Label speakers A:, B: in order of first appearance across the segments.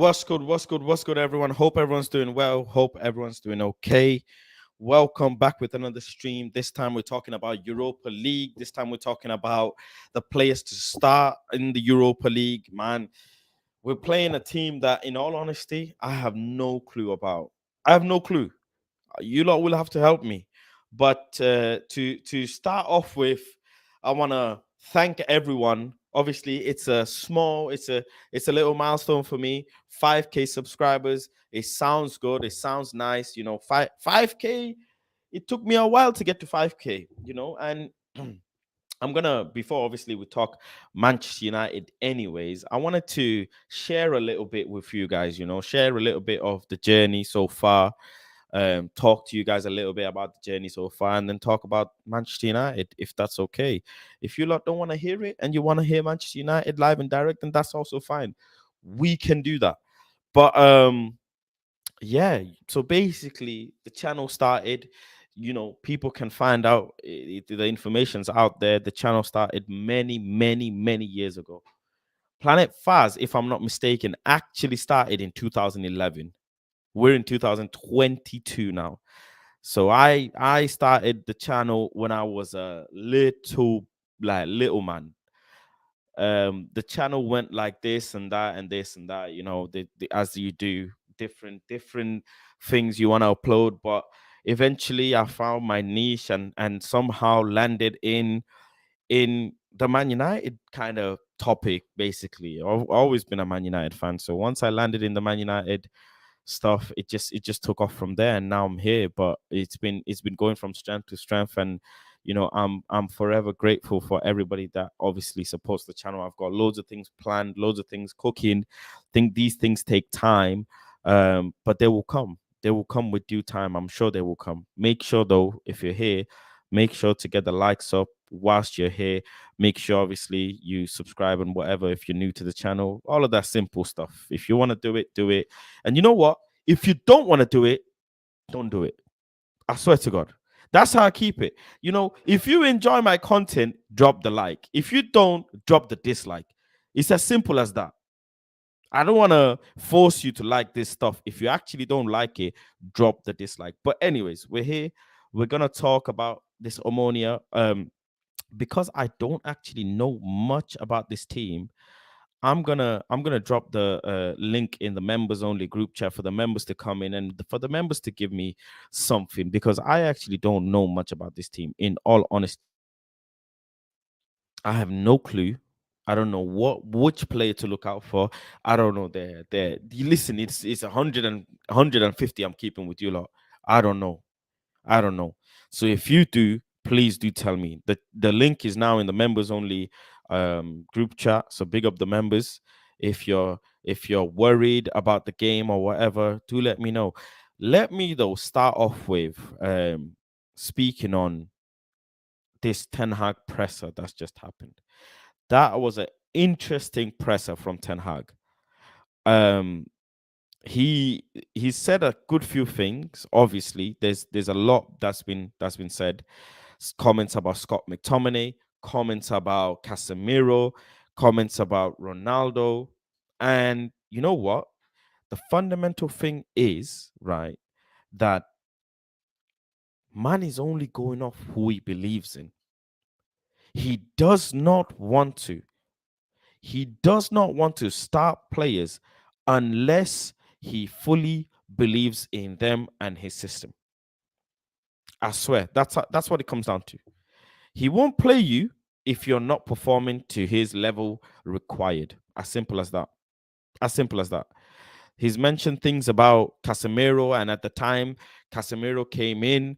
A: What's good, everyone? Hope everyone's doing well. Hope everyone's doing okay. Welcome back with another stream. This time we're talking about Europa League. This time we're talking about the players to start in the Europa League. Man, we're playing a team that, in all honesty, I have no clue about. I have no clue. You lot will have to help me. But to start off with, I want to thank everyone. Obviously, it's a little milestone for me. 5K subscribers. It sounds good. It sounds nice. You know, 5K. It took me a while to get to 5K. And I'm gonna, before obviously we talk Manchester United anyways, I wanted to share a little bit with you guys, share a little bit of the journey so far, talk to you guys a little bit about the journey so far, and then talk about Manchester United, if that's okay. If you lot don't want to hear it and you want to hear Manchester United live and direct, then that's also fine. We can do that. But yeah, so basically the channel started, people can find out, the information's out there. The channel started many years ago. Planet Faz, if I'm not mistaken, actually started in 2011. We're in 2022 now. So I started the channel when I was a little man. The channel went like this and that and this and that, as you do different things you want to upload. But eventually I found my niche and somehow landed in the Man United kind of topic. Basically, I've always been a Man United fan, so once I landed in the Man United stuff, it just took off from there, and now I'm here. But it's been going from strength to strength, and I'm forever grateful for everybody that obviously supports the channel. I've got loads of things planned, loads of things cooking. Think these things take time, but they will come with due time. I'm sure they will come. Make sure though, if you're here, make sure to get the likes up whilst you're here. Make sure obviously you subscribe and whatever if you're new to the channel. All of that simple stuff. If you want to do it, do it. And you know what? If you don't want to do it, don't do it. I swear to God. That's how I keep it. If you enjoy my content, drop the like. If you don't, drop the dislike. It's as simple as that. I don't want to force you to like this stuff. If you actually don't like it, drop the dislike. But anyways, we're here. We're gonna talk about this Omonia. Because I don't actually know much about this team, I'm gonna drop the link in the members only group chat for the members to come in and for the members to give me something, because I actually don't know much about this team. In all honesty, I have no clue. I don't know which player to look out for. I don't know. Listen, it's 150. I'm keeping with you lot. I don't know. I don't know. So if you do, please do tell me. The link is now in the members only group chat. So big up the members. If you're worried about the game or whatever, do let me know. Let me though start off with speaking on this Ten Hag presser that's just happened. That was an interesting presser from Ten Hag. Um, he said a good few things. Obviously, there's a lot that's been said. Comments about Scott McTominay, comments about Casemiro, comments about Ronaldo, and you know what? The fundamental thing is right that man is only going off who he believes in. He does not want to. He does not want to start players unless he fully believes in them and his system. I swear, that's what it comes down to. He won't play you if you're not performing to his level required. As simple as that. As simple as that. He's mentioned things about Casemiro, and at the time Casemiro came in,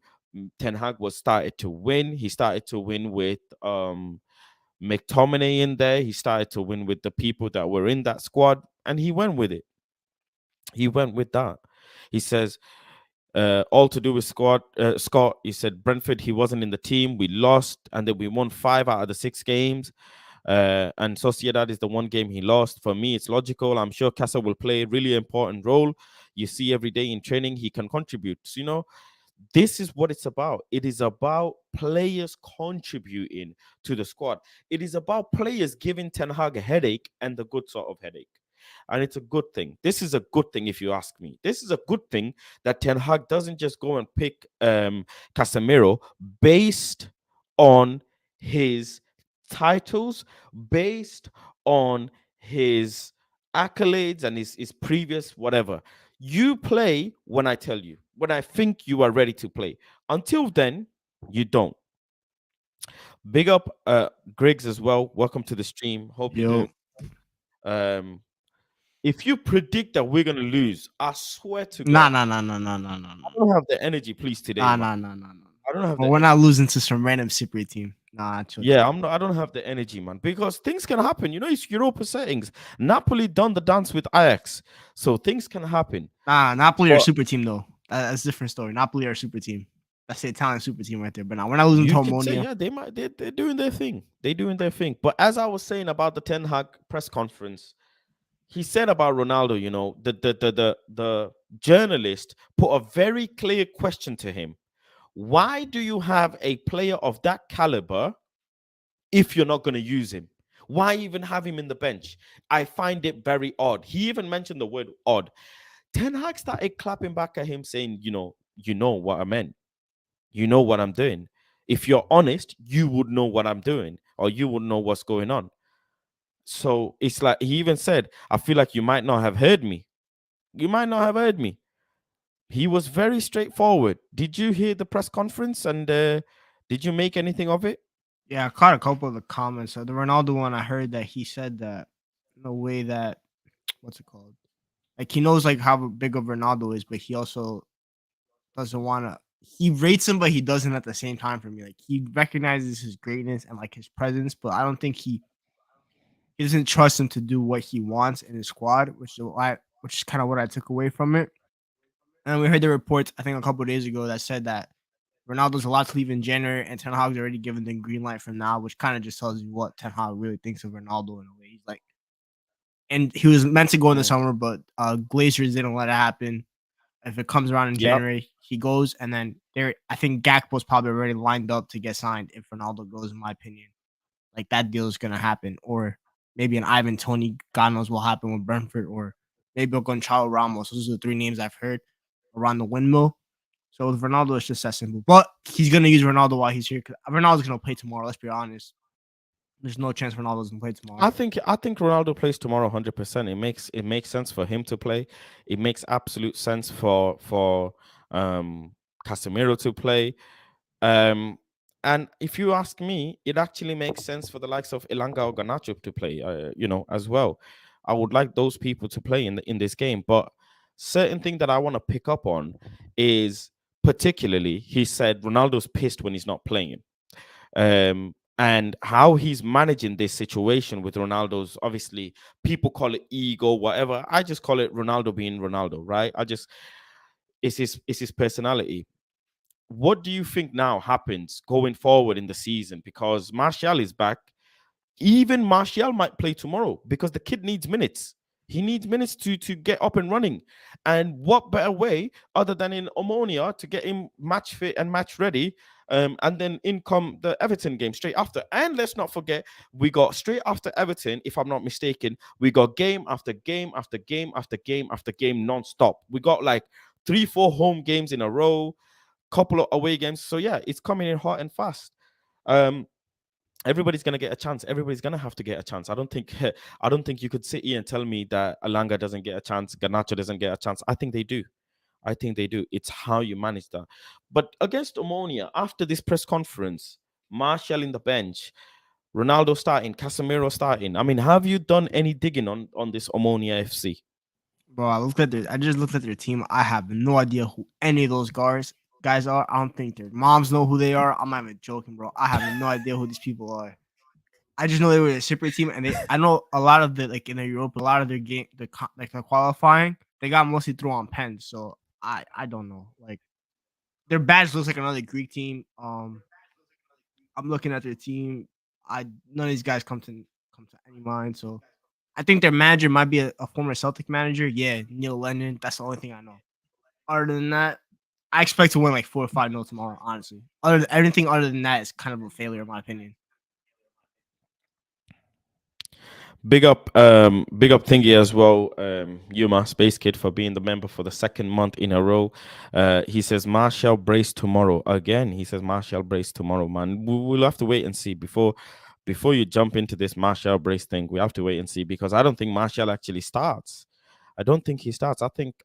A: Ten Hag was started to win. He started to win with McTominay in there. He started to win with the people that were in that squad, and he went with it. He went with that. He says, all to do with Scott. He said Brentford, he wasn't in the team. We lost, and then we won 5 out of the 6 games. And Sociedad is the one game he lost. For me, it's logical. I'm sure Casa will play a really important role. You see every day in training, he can contribute. So, this is what it's about. It is about players contributing to the squad. It is about players giving Ten Hag a headache, and the good sort of headache. and it's a good thing. This is a good thing, if you ask me. This is a good thing that Ten Hag doesn't just go and pick Casemiro based on his titles, based on his accolades and his previous whatever. You play when I tell you, when I think you are ready to play. Until then, you don't. Big up Griggs as well. Welcome to the stream. Hope you're doing.
B: Yo,
A: Um, if you predict that we're gonna lose, I swear to
B: nah,
A: God,
B: nah, nah, nah, nah, nah, nah,
A: I
B: nah,
A: don't have the energy, please, today,
B: nah,
A: man.
B: nah, nah, nah, nah.
A: I don't have
B: Well,
A: the
B: we're not
A: energy.
B: losing to some random Cypriot team. Nah, chill, chill.
A: Yeah, I'm not. I don't have the energy, man, because things can happen. You know, it's Europa settings. Napoli done the dance with Ajax, so things can happen.
B: Nah, Napoli are a
A: But
B: super team though. That's a different story. Napoli are a super team. That's the Italian super team right there. But now we're not losing to
A: you can say,
B: Omonia.
A: yeah, they might. They're doing their thing. They're doing their thing. But as I was saying about the Ten Hag press conference, he said about Ronaldo, you know, the journalist put a very clear question to him. Why do you have a player of that caliber if you're not going to use him? Why even have him in the bench? I find it very odd. He even mentioned the word odd. Ten Hag started clapping back at him, saying, you know what I meant. You know what I'm doing. If you're honest, you would know what I'm doing, or you would know what's going on. So it's like he even said, I feel like you might not have heard me. You might not have heard me. He was very straightforward. Did you hear the press conference and did you make anything of it?
B: Yeah, I caught a couple of the comments. So the Ronaldo one, I heard that he said that in a way that what's it called? Like he knows like how big of Ronaldo is, but he also doesn't want to. He rates him, but he doesn't at the same time. For me, like he recognizes his greatness and like his presence, but I don't think he doesn't trust him to do what he wants in his squad, which is kind of what I took away from it. And we heard the reports, I think a couple of days ago, that said that Ronaldo's allowed to leave in January, and Ten Hag's already given the green light from now, which kind of just tells you what Ten Hag really thinks of Ronaldo in a way. He's like, and he was meant to go in the
A: Mm.
B: summer, but Glazers didn't let it happen. If it comes around in
A: Yep.
B: January, he goes, and then there, I think Gakpo's probably already lined up to get signed if Ronaldo goes, in my opinion. Like that deal is gonna happen, or maybe an Ivan Tony. God knows what happened with Brentford, or maybe a Gonçalo Ramos. Those are the three names I've heard around the windmill. So with Ronaldo, it's just that simple. But he's gonna use Ronaldo while he's here. Cause Ronaldo's gonna play tomorrow. Let's be honest. There's no chance Ronaldo's gonna play tomorrow.
A: I think Ronaldo plays tomorrow 100%. It makes sense for him to play. It makes absolute sense for um Casemiro to play. Um, and if you ask me, it actually makes sense for the likes of Elanga or Garnacho to play, as well. I would like those people to play in this game. But certain thing that I want to pick up on is particularly he said Ronaldo's pissed when he's not playing. And how he's managing this situation with Ronaldo's obviously people call it ego, whatever. I just call it Ronaldo being Ronaldo, right? It's his personality. What do you think now happens going forward in the season? Because Martial is back. Even Martial might play tomorrow because the kid needs minutes. He needs minutes to get up and running. And what better way other than in Omonia to get him match fit and match ready? And then in come the Everton game straight after. And let's not forget, we got straight after Everton, if I'm not mistaken, we got game after game after game after game after game non-stop. We got like 3, 4 home games in a row, couple of away games. So yeah, it's coming in hot and fast. Um, everybody's gonna get a chance. Everybody's gonna have to get a chance. I don't think I don't think you could sit here and tell me that Alanga doesn't get a chance, Garnacho doesn't get a chance. I think they do. I think they do. It's how you manage that. But against Omonia, after this press conference, Martial in the bench, Ronaldo starting, Casemiro starting. I mean, have you done any digging on this Omonia FC?
B: Bro, I just looked at their team. I have no idea who any of those guys are. I don't think their moms know who they are. I'm not even joking, bro. I have no idea who these people are. I just know they were a separate team, and I know a lot of the like in the Europe, a lot of their game, like the qualifying, they got mostly through on pens. So I don't know. Like their badge looks like another Greek team. I'm looking at their team. I None of these guys come to any mind. So I think their manager might be a former Celtic manager. Yeah, Neil Lennon. That's the only thing I know. Other than that, I expect to win like 4 or 5-0 tomorrow. Honestly, everything other than that is kind of a failure in my opinion.
A: big up thingy as well, Yuma Space Kid for being the member for the second month in a row. He says Marshall brace tomorrow again. He says Marshall brace tomorrow, man. We'll have to wait and see before you jump into this Marshall brace thing. We have to wait and see because I don't think Marshall actually starts. I don't think he starts. I think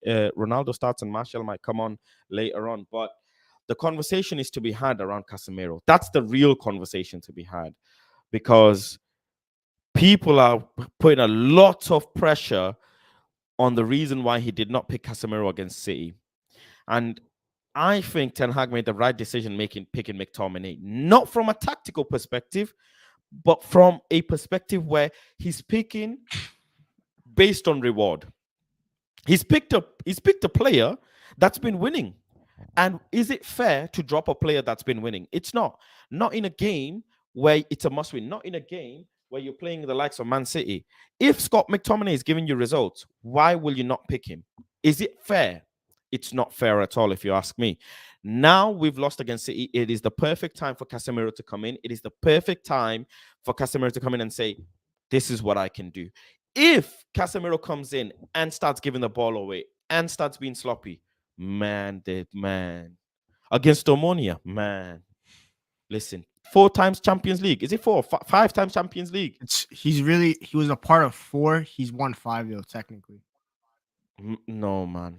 A: Ronaldo starts and Marshall might come on later on, but the conversation is to be had around Casemiro. That's the real conversation to be had because people are putting a lot of pressure on the reason why he did not pick Casemiro against City. And I think Ten Hag made the right decision making picking McTominay, not from a tactical perspective, but from a perspective where he's picking based on reward. He's picked a player that's been winning. And is it fair to drop a player that's been winning? It's not. Not in a game where it's a must win. Not in a game where you're playing the likes of Man City. If Scott McTominay is giving you results, why will you not pick him? Is it fair? It's not fair at all, if you ask me. Now we've lost against City. It is the perfect time for Casemiro to come in. It is the perfect time for Casemiro to come in and say, this is what I can do. If Casemiro comes in and starts giving the ball away and starts being sloppy, man against Omonia, man. Listen, 4 times Champions League. Is it 5 times Champions League?
B: He was a part of 4. He's won 5 though, technically.
A: No, man.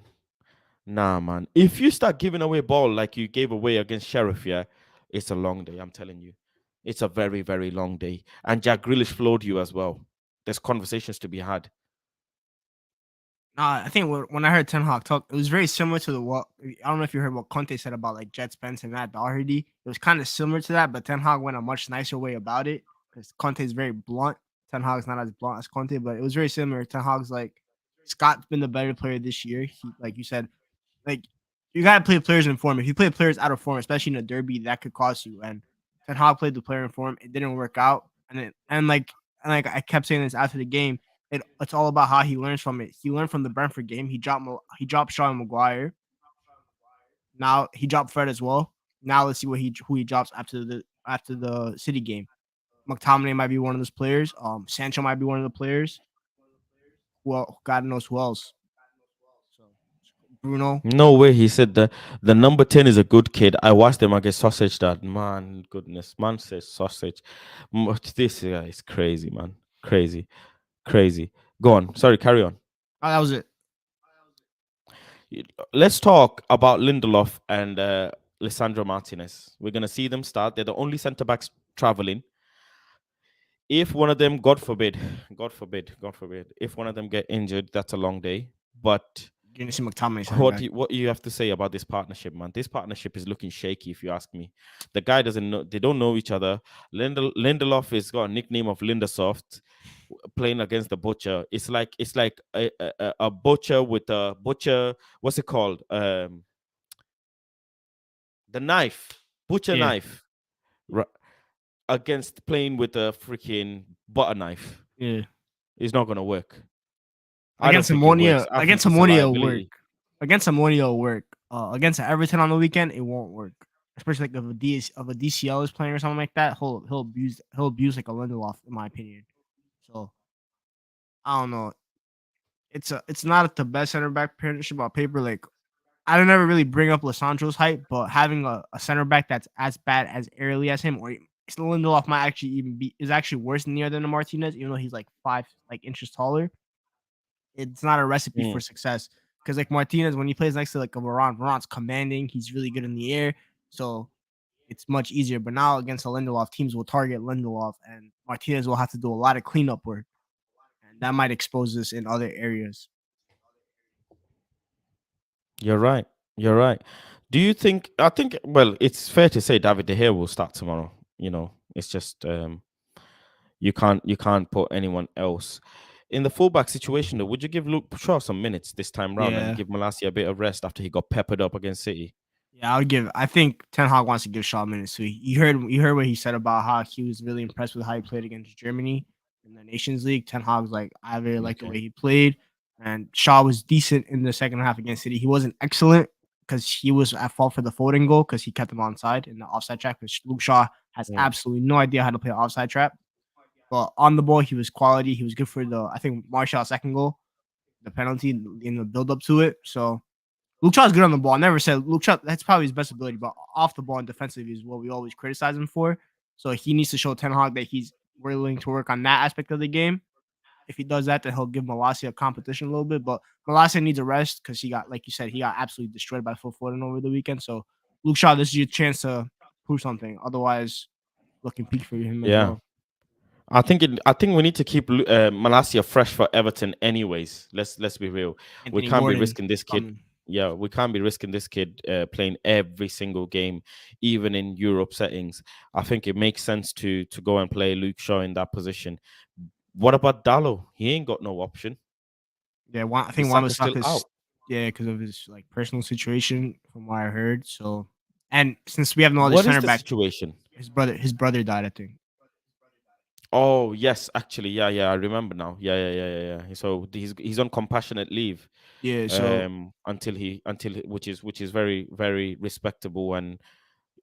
A: Nah, man. If you start giving away ball like you gave away against Sheriff, yeah, it's a long day. I'm telling you, it's a very, very long day. And Jack Grealish floored you as well. There's conversations to be had.
B: I think when I heard Ten Hag talk, it was very similar to what I don't know if you heard what Conte said about like Jet Spence and Matt Doherty. It was kind of similar to that, but Ten Hag went a much nicer way about it because Conte is very blunt. Ten Hag's not as blunt as Conte, but it was very similar. Ten Hag's like Scott's been the better player this year. He, like you said, like you gotta play players in form. If you play players out of form, especially in a derby, that could cost you. And Ten Hag played the player in form. It didn't work out, and like I kept saying this after the game. It's all about how he learns from it. He learned from the Brentford game. He dropped Shaw and Maguire. Now he dropped Fred as well. Now let's see who he drops after the City game. McTominay might be one of those players. Sancho might be one of the players. Well, God knows who else. So Bruno.
A: No way. He said the number 10 is a good kid. I watched them against Sausage. That man, goodness, man says Sausage. This guy is crazy, man. Crazy, crazy. Go on. Sorry, carry on.
B: Oh, that was it.
A: Let's talk about Lindelof and Lissandro Martinez. We're gonna see them start. They're the only centre backs traveling. If one of them, God forbid, God forbid, God forbid, if one of them get injured, that's a long day. But
B: You're gonna see McTominay center back.
A: what you have to say about this partnership, man? This partnership is looking shaky, if you ask me. The guy doesn't know; they don't know each other. Lindelof has got a nickname of Lindersoft, playing against the butcher. It's like a butcher with a butcher. What's it called? The knife, butcher
B: Yeah,
A: knife, against playing with a freaking butter knife.
B: yeah.
A: It's not gonna work. I don't
B: Against
A: think it works.
B: Omonia,
A: I think
B: against
A: it's a
B: Omonia will work.
A: liability.
B: Against Omonia will work. Against Everton on the weekend, it won't work. Especially like if a DCL is playing or something like that, he'll abuse like a Lindelof, in my opinion. So I don't know. It's not the best center back partnership on paper. Like I don't ever really bring up Lissandro's height, but having a center back that's as bad as early as him, or Lindelof might actually even be is actually worse than the Martinez, even though he's like 5 inches taller. It's not a recipe for
A: Mm.
B: success because like Martinez, when he plays next to like a Varane's commanding. He's really good in the air, so it's much easier. But now against a Lindelof, teams will target Lindelof, and Martinez will have to do a lot of cleanup work, and that might expose us in other areas.
A: You're right. You're right. Do you think? I think. Well, it's fair to say David De Gea will start tomorrow. It's just you can't put anyone else in the fullback situation. Though, would you give Luke Shaw some minutes this time round and
B: Yeah,
A: give Malacia a bit of rest after he got peppered up against City?
B: yeah, I think Ten Hag wants to give Shaw minutes too. You heard what he said about how he was really impressed with how he played against Germany in the Nations League. Ten Hag's like, I really like the
A: Okay.
B: way he played, and Shaw was decent in the second half against City. He wasn't excellent because he was at fault for the Foden goal because he kept him onside in the offside trap. Because Luke Shaw has
A: Mm.
B: absolutely no idea how to play an offside trap. But on the ball, he was quality. He was good for the I think Marshall's second goal, the penalty in the build up to it. So Luke Shaw's good on the ball. I never said Luke Shaw, that's probably his best ability, but off the ball and defensively is what we always criticize him for. So he needs to show Ten Hag that he's willing to work on that aspect of the game. If he does that, then he'll give Malasia a competition a little bit. But Malasia needs a rest because he got, like you said, he got absolutely destroyed by Phil Foden over the weekend. So Luke Shaw, this is your chance to prove something. Otherwise, looking peak for him as
A: Yeah.
B: well.
A: I think we need to keep Malasia fresh for Everton, anyways. Let's be real. We
B: Anthony
A: can't be
B: Gordon
A: risking this kid.
B: coming.
A: Yeah, we can't be risking this kid playing every single game, even in Europe settings. I think it makes sense to go and play Luke Shaw in that position. What about Dallo? He ain't got no option.
B: Yeah, I think Wan
A: Bissaka's still
B: Bissaka's
A: out.
B: because of his like personal situation, from what I heard. So, and since we have no other
A: What is
B: center
A: the
B: back,
A: situation?
B: his brother died. I think.
A: Oh yes, actually, yeah, I remember now. Yeah. So he's on compassionate leave
B: Yeah. So
A: which is very respectable and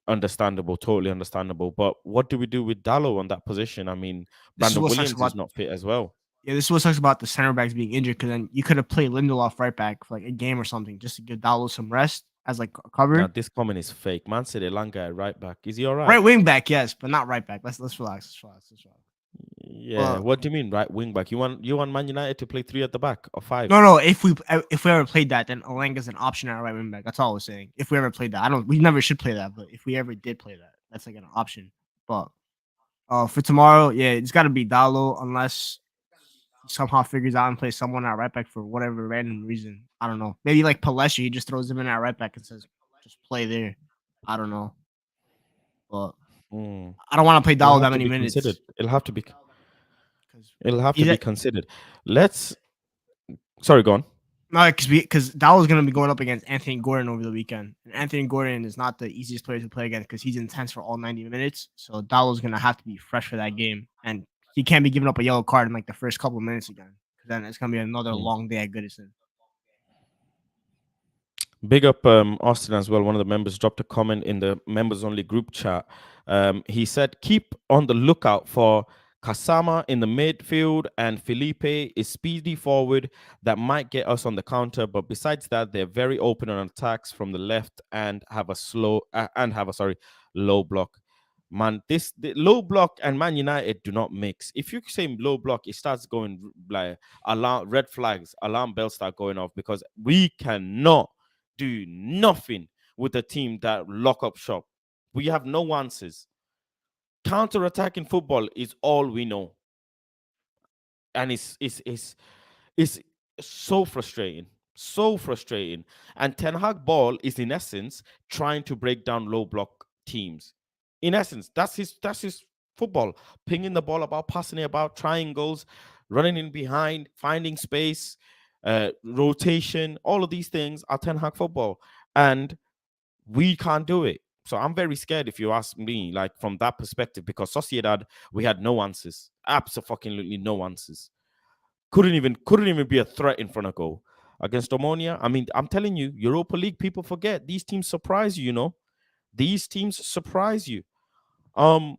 A: understandable, totally understandable. But what do we do with Dallo on that position? I mean,
B: this is
A: Brandon
B: what sucks
A: Williams is
B: about
A: not fit as well.
B: this is what sucks about the center backs being injured. Because then you could have played Lindelof right back for like a game or something, just to give Dallo some rest as like a
A: Now
B: cover.
A: this comment is fake. Man said Elanga at right back. Is he all right?
B: Right wing back, yes, but not right back. Let's relax. Let's relax.
A: Yeah.
B: But
A: What do you mean right wing back? You want Man United to play three at the back or five?
B: no, if we ever played that, then Olanga's an option at right wing back. That's all I was saying. If we ever played that, we never should play that, but if we ever did play that, that's like an option. But for tomorrow, yeah, it's got to be Dalo unless he somehow figures out and plays someone at right back for whatever random reason. I don't know. Maybe like Palestra, he just throws him in at right back and says, "Just play there." I don't know, but
A: Hmm.
B: I don't want to play
A: It'll
B: Dalo
A: have
B: that
A: to
B: many
A: be considered.
B: minutes
A: It'll have to be.
B: because
A: It'll have to
B: he's
A: be
B: at,
A: considered. Let's. Sorry, go on.
B: no, because Dalo's gonna be going up against Anthony Gordon over the weekend. And Anthony Gordon is not the easiest player to play against because he's intense for all 90 minutes. So Dalo's gonna have to be fresh for that game, and he can't be giving up a yellow card in like the first couple of minutes again. Because then it's gonna be another
A: Hmm.
B: long day at Goodison.
A: Big up Austin as well. One of the members dropped a comment in the members only group chat. He said, keep on the lookout for Kasama in the midfield, and Felipe is speedy forward that might get us on the counter. But besides that, they're very open on attacks from the left and have a low block. Man, the low block and Man United do not mix. If you say low block, it starts going like alarm red flags, alarm bells start going off because we cannot do nothing with a team that lock up shop. We have no answers. Counter-attacking football is all we know. And it's so frustrating. So frustrating. And Ten Hag ball is in essence trying to break down low block teams. In essence, that's his football. Pinging the ball about, passing it about, triangles, running in behind, finding space, rotation, all of these things are Ten Hag football. And we can't do it. So I'm very scared if you ask me, like from that perspective, because Sociedad, we had no answers. Absolutely no answers. Couldn't even be a threat in front of goal. Against Omonia, I mean, I'm telling you, Europa League, people forget. These teams surprise you, you know. These teams surprise you. Um,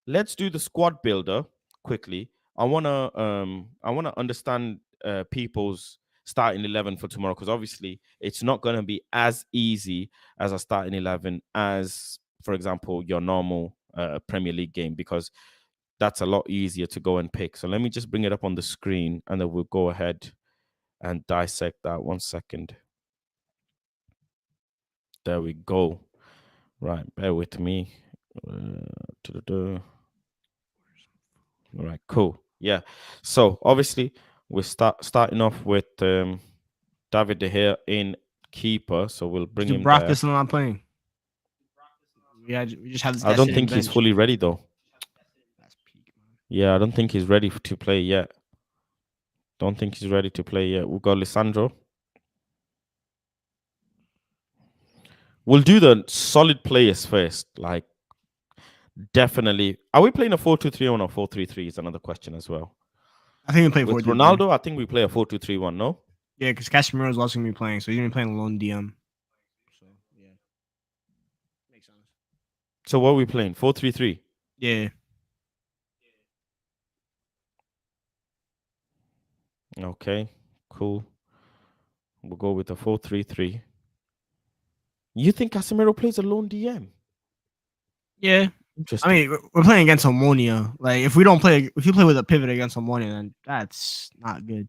A: let's do the squad builder quickly. I wanna understand people's starting 11 for tomorrow because obviously it's not gonna be as easy as a starting 11 as, for example, your normal Premier League game because that's a lot easier to go and pick. So let me just bring it up on the screen and then we'll go ahead and dissect that. 1 second. There we go. Right, bear with me. All right, cool. Yeah. So obviously we're starting off with David De Gea in keeper. So we'll bring him
B: Dubravka
A: there.
B: still not playing. We just have this
A: I
B: guy
A: don't
B: sitting
A: think he's
B: bench.
A: fully ready though.
B: That's peak, man.
A: Yeah, I don't think he's ready to play yet. Don't think he's ready to play yet. We'll go Lisandro. We'll do the solid players first. Like definitely. Are we playing a 4-2-3-1 or 4-3-3 is another question as well.
B: I think we play
A: With
B: 4-2-3.
A: Ronaldo, I think we play a 4-2-3-1, no?
B: Yeah, because Casemiro's also gonna be playing, so he's gonna be playing alone DM. So yeah, makes sense.
A: So what are we playing? 4-3-3.
B: Yeah,
A: Okay, cool. We'll go with the 4-3-3. You think Casemiro plays a lone DM?
B: Yeah. I
A: Interesting.
B: mean, we're playing against Omonia. Like, if we don't play, if you play with a pivot against Omonia, then that's not good.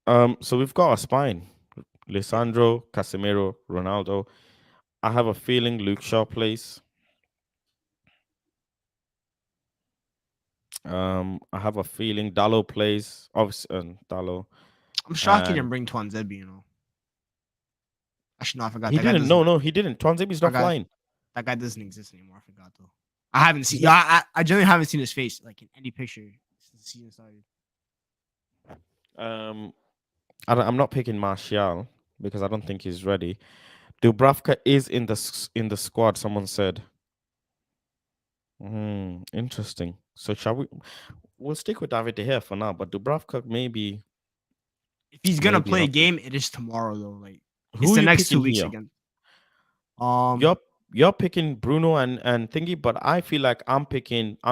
A: So we've got a spine: Lisandro, Casemiro, Ronaldo. I have a feeling Luke Shaw plays. I have a feeling Dallo plays. Obviously, Dallo,
B: I'm shocked he didn't
A: and
B: bring Twanzebe. Actually, no, I forgot
A: he
B: that guy
A: didn't. No,
B: doesn't.
A: no, he didn't. Twanzebe's
B: I
A: not
B: forgot
A: flying.
B: that guy doesn't exist anymore. I forgot though. I haven't seen.
A: He's
B: Yeah,
A: not.
B: I generally haven't seen his face like in any picture since the season started.
A: Um, I'm not picking Martial because I don't think he's ready. Dubravka is in in the squad. Someone said. Interesting. So shall we? We'll stick with David De Gea for now, but Dubravka
B: If he's gonna
A: maybe
B: play a
A: not.
B: game, it is tomorrow though. Like it's
A: Who are
B: the
A: you
B: next
A: picking
B: 2 weeks
A: here?
B: again.
A: You're you're picking Bruno and thingy, but I feel like I'm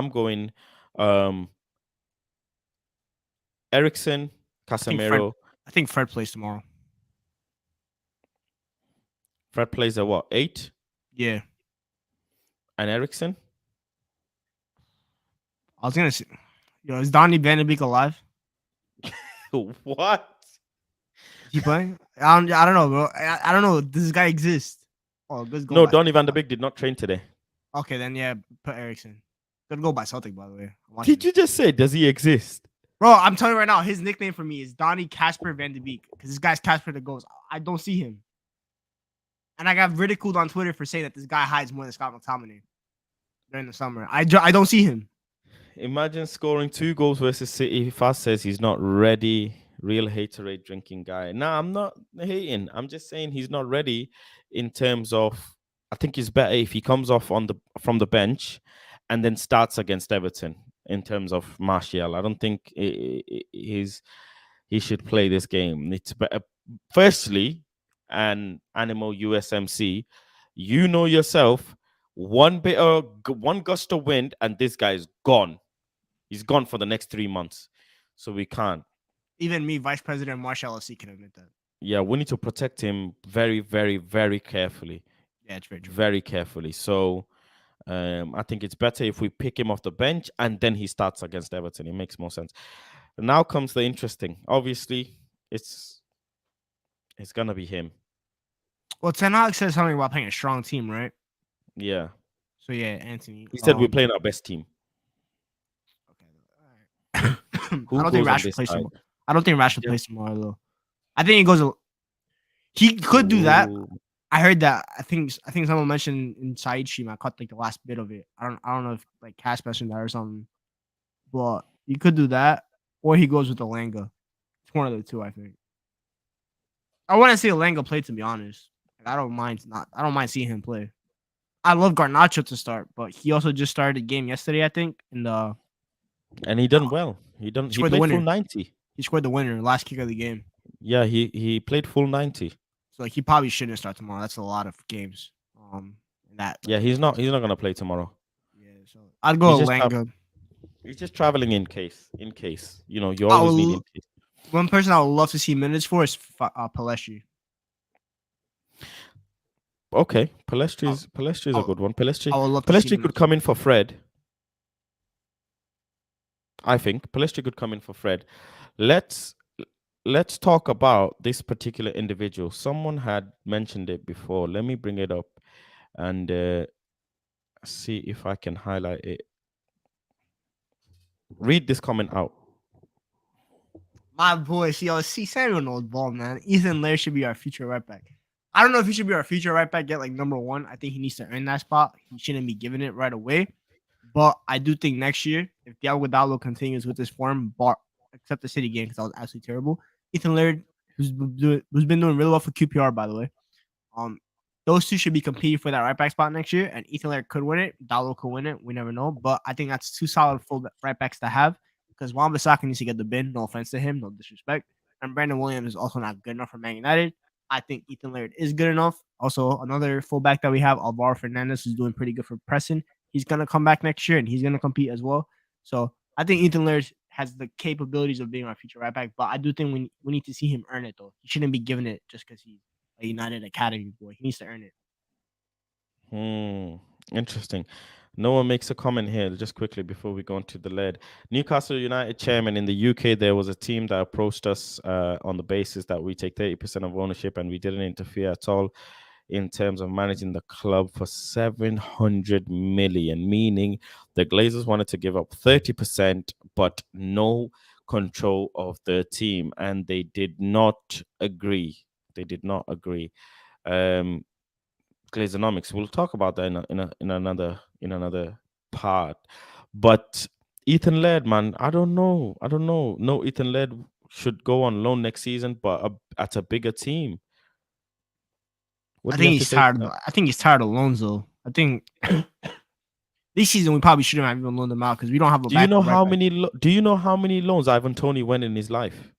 A: going um Ericsson,
B: I think Fred.
A: Casemiro.
B: I think Fred plays tomorrow.
A: Fred plays at what, 8?
B: Yeah,
A: And Ericsson?
B: I was gonna say. Yo, is Donny Van de Beek alive?
A: What?
B: Is he playing? I don't know, bro. I don't know. Does this guy exist? Oh, good goal
A: No,
B: by.
A: Donny van de Beek did not train today.
B: Okay, then yeah, put Ericsson. Good goal by Celtic, by the way. I'm watching
A: Did
B: this.
A: you just say, does he exist?
B: Bro, I'm telling you right now, his nickname for me is Donny Casper Van de Beek because this guy's Casper the goes. I don't see him, and I got ridiculed on Twitter for saying that this guy hides more than Scott McTominay during the summer. I don't see him.
A: Imagine scoring 2 goals versus City. Fast says he's not ready. Real haterade drinking guy. Nah, I'm not hating. I'm just saying he's not ready in terms of. I think it's better if he comes off on the from the bench and then starts against Everton in terms of Martial. I don't think he should play this game. It's better. Firstly, an animal USMC, you know yourself. One gust of wind, and this guy is gone. He's gone for the next 3 months. So we can't.
B: Even me, Vice President Marshall LC, can admit that.
A: Yeah, we need to protect him very, very, very carefully.
B: Yeah, it's very true.
A: Very carefully. So I think it's better if we pick him off the bench and then he starts against Everton. It makes more sense. Now comes the interesting. Obviously, it's gonna be him.
B: Well, Ten Hag said something about playing a strong team, right?
A: Yeah.
B: So yeah, Anthony.
A: He said we're playing our best team.
B: Okay. All right. I
A: Who
B: don't think
A: goes on
B: Rashford
A: this
B: plays
A: side?
B: tomorrow. I don't think Rashford
A: Yeah.
B: plays tomorrow though. I think he goes. He could do that.
A: Ooh.
B: I heard that. I think someone mentioned in Saeed stream. I caught like the last bit of it. I don't know if like Cass mentioned that or something. But he could do that, or he goes with Alanga. It's one of the two, I think. I want to see Alanga play. To be honest, like, I don't mind not. I don't mind seeing him play. I love Garnacho to start, but he also just started a game yesterday, I think, and
A: And he done well.
B: he
A: He
B: scored the
A: played full
B: winner.
A: 90.
B: He scored the winner, last kick of the game.
A: Yeah, he played full 90.
B: So like, he probably shouldn't start tomorrow. That's a lot of games. That
A: Yeah, he's not gonna play tomorrow.
B: yeah. So I'd
A: He's
B: go
A: just
B: Alanga.
A: he's just traveling in case. In case. You
B: I
A: always need in
B: will,
A: case.
B: one person I would love to see minutes for is Paleshi.
A: Okay.
B: I,
A: Palestri is
B: I,
A: a good one.
B: I would love to see
A: Palestri could
B: minutes
A: come
B: for
A: in
B: him.
A: for Fred. I think Palestri could come in for Fred. Let's let's talk about this particular individual. Someone had mentioned it before. Let me bring it up and see if I can highlight it. Read this comment out.
B: My boy, see Samuel knows ball, man. Ethan Lair should be our future right back. I don't know if he should be our future right back yet, like number one. I think he needs to earn that spot. He shouldn't be given it right away. But I do think next year, if Thiago Dallo continues with this form, except the City game because that was absolutely terrible, Ethan Laird, who's been doing really well for QPR, by the way, um, those two should be competing for that right back spot next year, and Ethan Laird could win it. Dallo could win it. We never know, but I think that's two solid full right backs to have because Wan-Bissaka needs to get the bin. No offense to him, no disrespect. And Brandon Williams is also not good enough for Man United. I think Ethan Laird is good enough. Also, another fullback that we have, Alvaro Fernandez, is doing pretty good for pressing. He's gonna come back next year and he's gonna compete as well. So I think Ethan Laird has the capabilities of being our future right back. But I do think we need to see him earn it though. He shouldn't be given it just because he's a United Academy boy. He needs to earn it.
A: Interesting. No one makes a comment here just quickly before we go on to the lead. Newcastle United chairman in the UK, there was a team that approached us on the basis that we take 30% of ownership and we didn't interfere at all in terms of managing the club for 700 million, meaning the Glazers wanted to give up 30%, but no control of the team, and they did not agree. They did not agree. Um, Glazonomics. We'll talk about that in another part. But Ethan Laird, man, I don't know. I don't know. No, Ethan Laird should go on loan next season, but at a bigger team. What
B: I
A: do you
B: think
A: have to
B: he's
A: say to
B: tired.
A: that?
B: I think he's tired of Lonzo. I think this season we probably shouldn't have even loaned him out because we don't have a
A: Do you know
B: backup right
A: how
B: back.
A: many? Do you know how many loans Ivan Tony went in his life?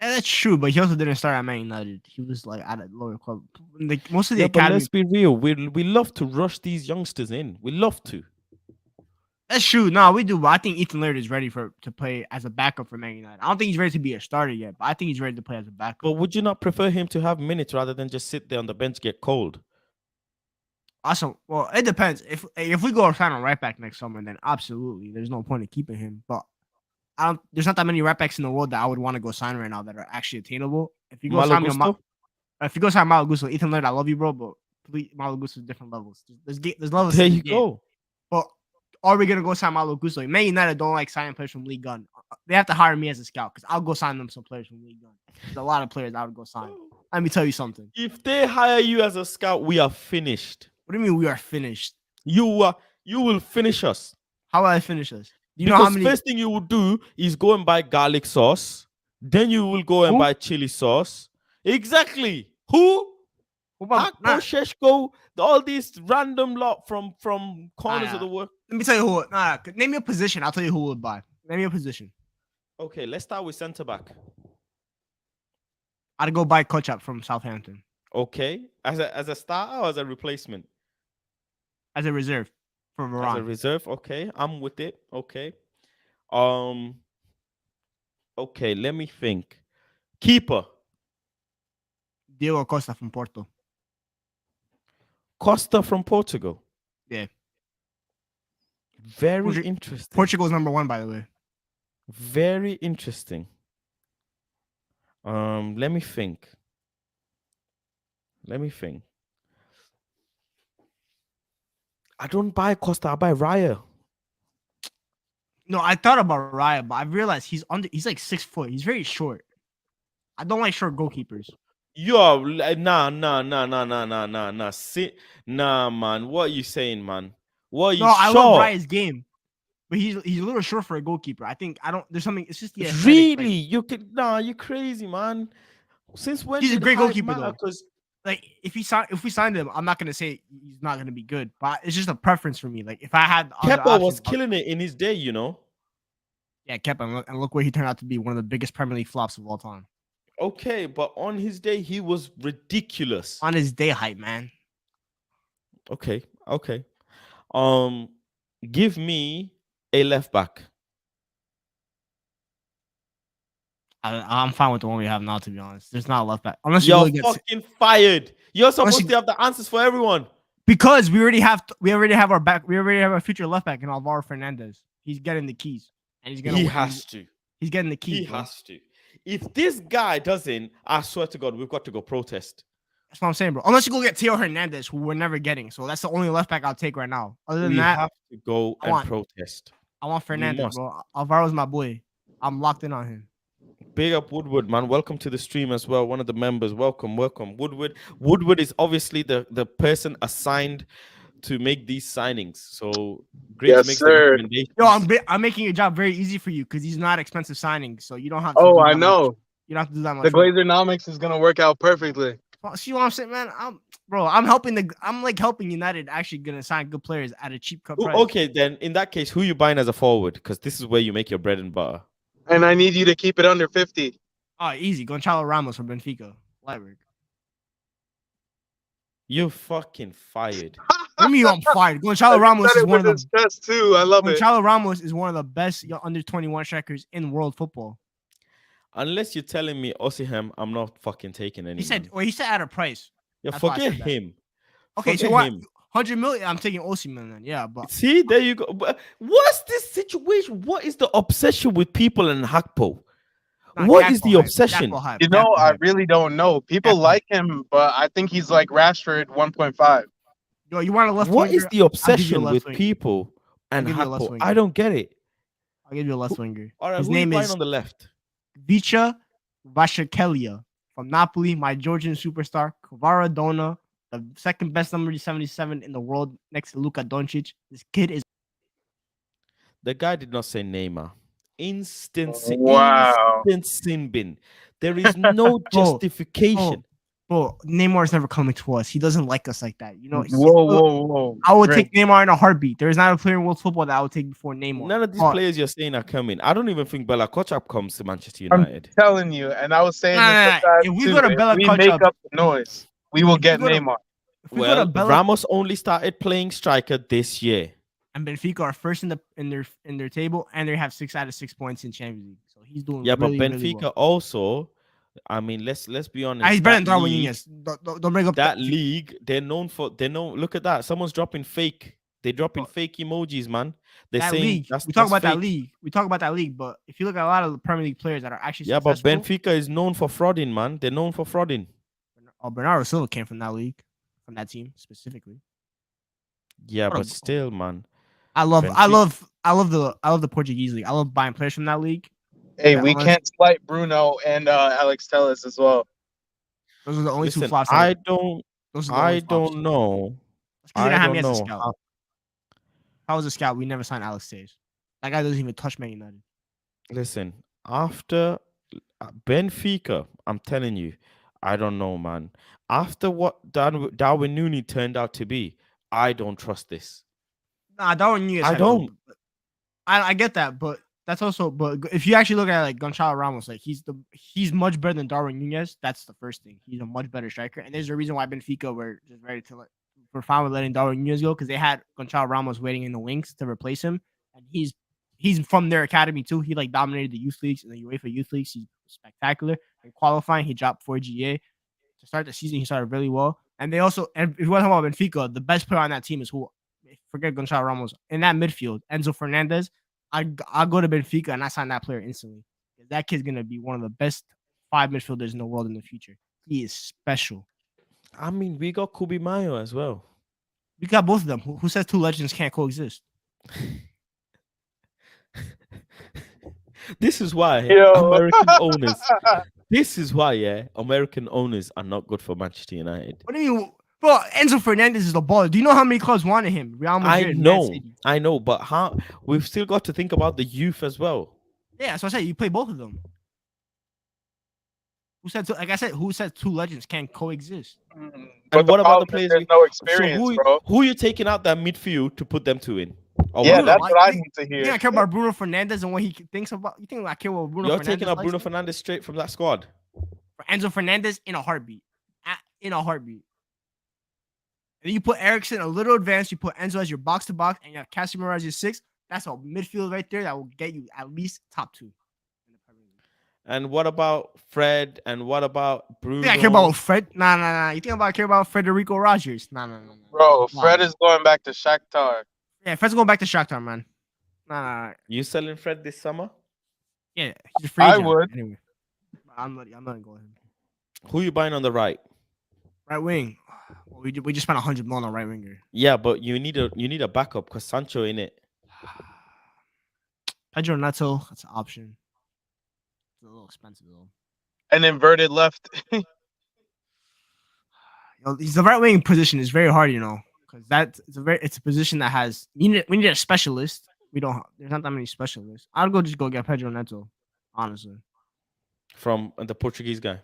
B: And that's true, but he also didn't start at Man United. He was like at a lower club. Like most of the
A: Yeah, but let's
B: academy.
A: be real. We love to rush these youngsters in. We love to.
B: That's true. No, we do. But I think Ethan Laird is ready to play as a backup for Man United. I don't think he's ready to be a starter yet, but I think he's ready to play as a
A: But
B: backup.
A: would you not prefer him to have minutes rather than just sit there on the bench get cold?
B: Also, well, it depends. If we go sign a right back next summer, then absolutely, there's no point in keeping him. But I don't. There's not that many right backs in the world that I would want to go sign right now that are actually attainable. If you go
A: Malo
B: sign me
A: Gusto?
B: if you go sign Malo Gusto, Ethan Laird, I love you, bro, but please, Malo Gusto is different levels. There's levels
A: There
B: to this
A: you
B: game.
A: go.
B: But are we gonna go sign Malo Gusto? Man United don't like signing players from League One. They have to hire me as a scout because I'll go sign them some players from League One. There's a lot of players I would go sign. Let me tell you something.
A: If they hire you as a scout, we are finished.
B: What do you mean we are finished?
A: You will finish us.
B: How will I finish this? Do you know how
A: Because
B: many?
A: first thing you will do is go and buy garlic sauce. Then you will go and
B: Who?
A: buy chili sauce. Exactly. Who? Hakpo,
B: Nah,
A: Sheshko, all these random lot from corners of the world.
B: let me tell you who. Name me a position. I'll tell you who would buy. Name me a position.
A: Okay, let's start with centre back.
B: I'd go buy Kochap from Southampton
A: Okay, as a starter or as a replacement?
B: as a reserve for
A: As a
B: Varane.
A: reserve. Okay, I'm with it. Okay. Um. Okay, let me think. Keeper.
B: Diego Costa from Porto.
A: Costa from Portugal.
B: Yeah.
A: Very interesting.
B: Portugal's number one, by the way.
A: Very interesting. Let me think. I don't buy Costa, I buy Raya.
B: No, I thought about Raya, but I realized he's like 6 foot. He's very short. I don't like short goalkeepers.
A: Yo, nah. Sit, nah, man. What are you saying, man? What are you
B: No, I love
A: short?
B: Raya's game, but he's a little short for a goalkeeper. I don't. There's something. It's just the aesthetic.
A: Really?
B: Like,
A: You crazy, man. Since when
B: he's a
A: did
B: great
A: hype
B: goalkeeper
A: matter?
B: though.
A: Because
B: Like if we signed him, I'm not gonna say he's not gonna be good, but it's just a preference for me. Like if I had other
A: Kepa was
B: options,
A: killing it in his day, you know.
B: yeah, Kepa, and look where he turned out to be, one of the biggest Premier League flops of all time.
A: Okay, but on his day, he was ridiculous.
B: On his day hype, man.
A: Okay. Um, give me a left back.
B: I'm fine with the one we have now, to be honest. There's not a left back unless you
A: You're
B: really get
A: fucking fired. You're
B: Unless
A: supposed
B: you-
A: to have the answers for everyone.
B: because we already have our back. We already have our future left back in Alvaro Fernandez. He's getting the keys, and he's gonna.
A: He has to.
B: He's getting the keys.
A: He
B: bro.
A: has to. If this guy doesn't, I swear to God, we've got to go protest.
B: That's what I'm saying, bro. Unless you go get Theo Hernandez, who we're never getting. So that's the only left back I'll take right now. Other than
A: We
B: that,
A: have to go
B: I
A: and
B: want-
A: protest.
B: I want Fernandez,
A: must.
B: bro. Alvaro's my boy. I'm locked in on him.
A: Big up Woodward, man. Welcome to the stream as well. One of the members. Welcome. Woodward is obviously the person assigned to make these signings. So Griggs
C: Yes,
A: makes
C: sir.
A: the recommendations.
B: Yo, I'm making your job very easy for you because he's not expensive signing, so you don't have to.
C: Oh,
B: do
C: I
B: that
C: know.
B: Much. You don't have to do that much.
C: The Glazernomics is gonna work out perfectly.
B: See what I'm saying, man? I'm helping United actually gonna sign good players at a cheap cut price.
A: Okay, then in that case, who you buying as a forward? Because this is where you make your bread and butter.
C: And I need you to keep it under 50.
B: Oh, easy. Gonçalo Ramos from Benfica. Light work.
A: You're fucking fired.
B: What do you mean I'm fired? Gonzalo
C: He
B: Ramos
C: said
B: is
C: it
B: one
C: with
B: of
C: his
B: the
C: chest too. I love it.
B: Gonzalo Ramos is one of the best under 21 strikers in world football.
A: Unless you're telling me Osimhen, I'm not fucking taking any.
B: He said,
A: Man.
B: well, he said at a price.
A: Yeah,
B: That's why I
A: forget
B: said that.
A: him.
B: Okay, so
A: Forget
B: what?
A: him.
B: 100 million. I'm taking Osimhen then. Yeah, but
A: See, there you go. What's this situation? What is the obsession with people in Hakpo?
B: nah,
A: What is
B: Gakpo
A: the
B: hype.
A: obsession?
B: Gakpo hype.
C: You know,
B: Gakpo
C: I
B: hype.
C: really don't know. People
B: Gakpo
C: like
B: hype.
C: him, but I think he's like Rashford 1.5.
B: Yo, you want a left
A: What is
B: winger?
A: the
B: I'll give you a
A: obsession
B: left
A: with
B: winger.
A: people
B: I'll
A: and
B: give you a left
A: Hakpo?
B: winger.
A: I don't get it.
B: I'll give you a left winger.
A: All right,
B: His
A: who you
B: name
A: buying
B: is
A: on the left?
B: Vicha Vashakelia from Napoli, my Georgian superstar. Kvaradona, the second best number 77 in the world next to Luka Doncic. This kid is
A: The guy did not say Neymar. Instant
C: Wow.
A: sin bin. There is no
B: bro,
A: justification.
B: bro, Neymar's never coming to us. He doesn't like us like that. You know,
C: Whoa.
B: I would
C: Drink.
B: take Neymar in a heartbeat. There is not a player in world football that I would take before Neymar.
A: None of these
B: But-
A: players you're saying are coming. I don't even think Bella Kochap comes to Manchester
C: I'm
A: United.
C: telling you, and I was saying
B: Nah,
C: this
B: nah,
C: to
B: nah.
C: Faz
B: If we
C: too.
B: go to
C: If
B: Bella
C: we make
B: Kotchap-
C: up the noise, we will get
B: go to-
C: Neymar.
B: If we go to
A: Well,
B: Bella
A: Ramos only started playing striker this year.
B: and Benfica are first in their table, and they have 6 out of 6 points in Champions League. So he's doing
A: Yeah,
B: really,
A: but
B: really
A: Benfica
B: well.
A: also, I mean, let's be honest.
B: He's better than
A: that
B: Darwin
A: league-
B: Nunez. Don't bring up
A: That league, they're known. Look at that. Someone's dropping fake. They're dropping fake emojis, man. They're
B: that
A: saying
B: league.
A: that's
B: We talk
A: that's
B: about that
A: fake.
B: league. We talk about that league, but if you look at a lot of the Premier League players that are actually
A: Yeah, but
B: successful,
A: Benfica is known for frauding, man. They're known for frauding.
B: Bernardo Silva came from that league, from that team specifically.
A: Yeah,
B: What a-
A: but still, man.
B: I love the Portuguese league. I love buying players from that league.
C: Hey,
B: Yeah,
C: we
B: unless-
C: can't slight Bruno and Alex Telles as well.
B: Those are the only two
A: Listen,
B: flops.
A: I don't
B: Those are the only
A: I
B: flops.
A: don't know.
B: That's 'cause they
A: I
B: didn't have
A: don't
B: me as a
A: know.
B: scout. If I was a scout, we never signed Alex Tays. That guy doesn't even touch Man United.
A: Listen, after Benfica, I'm telling you, I don't know, man. After what Darwin Núñez turned out to be, I don't trust this.
B: Nah, Darwin Nunez.
A: I
B: had
A: don't.
B: good, but- I get that, but that's also. But if you actually look at like Gonzalo Ramos, like he's much better than Darwin Nunez. That's the first thing. He's a much better striker, and there's a reason why Benfica were just ready to were fine with letting Darwin Nunez go because they had Gonzalo Ramos waiting in the wings to replace him, and he's from their academy too. He like dominated the youth leagues and the UEFA youth leagues. He's spectacular. In qualifying, he dropped 4 GA. To start the season, he started really well. And they also, and if you want to talk about Benfica, the best player on that team is who? Forget Gonzalo Ramos. In that midfield, Enzo Fernandez. I'll go to Benfica and I sign that player instantly. That kid's gonna be one of the best 5 midfielders in the world in the future. He is special.
A: I mean, we got Kubi Mayo as well.
B: We got both of them. Who says 2 legends can't coexist?
A: This is why
C: Yo.
A: American owners. This is why, American owners are not good for Manchester United.
B: What do you mean? Bro, Enzo Fernandez is the baller. Do you know how many clubs wanted him? Real Madrid, Man City.
A: I know, but how we've still got to think about the youth as well.
B: Yeah, so I said you play both of them. Who said, like I said, who said 2 legends can't coexist?
C: But
A: what about the
C: problem is
A: players
C: There's
A: we-
C: no
A: So
C: experience, bro.
A: who you taking out that midfield to put them two in? Or
C: Yeah,
A: what?
C: that's
B: Like,
C: what I
B: you
C: need to
B: You think
C: hear.
B: I care about Bruno Fernandez and what he thinks about? You think I care what Bruno
A: You're
B: Fernandez
A: taking out
B: likes?
A: Bruno Fernandez straight from that squad.
B: For Enzo Fernandez in a heartbeat. In a heartbeat. And then you put Ericsson a little advanced. You put Enzo as your box to box, and you have Casemiro as your 6. That's a midfield right there that will get you at least top 2. In the Premier League.
A: And what about Fred? And what about Bruno?
B: You think I care about Fred? Nah. You think I care about Federico Rogers? Nah.
C: Bro,
B: Come
C: Fred
B: on.
C: is going back to Shakhtar.
B: Yeah, Fred's going back to Shakhtar, man. Nah.
A: You selling Fred this summer?
B: Yeah, he's a free
C: I
B: agent.
C: would.
B: Anyway, I'm not going to him.
A: Who you buying on the right?
B: Right wing. Well, we just spent 100 million on right winger.
A: Yeah, but you need a backup because Sancho in it.
B: Pedro Neto, that's an option. It's a little expensive though.
C: An inverted left.
B: He's the right wing position is very hard, because it's a position that has we need a specialist. There's not that many specialists. I'd just go get Pedro Neto, honestly.
A: From the Portuguese guy.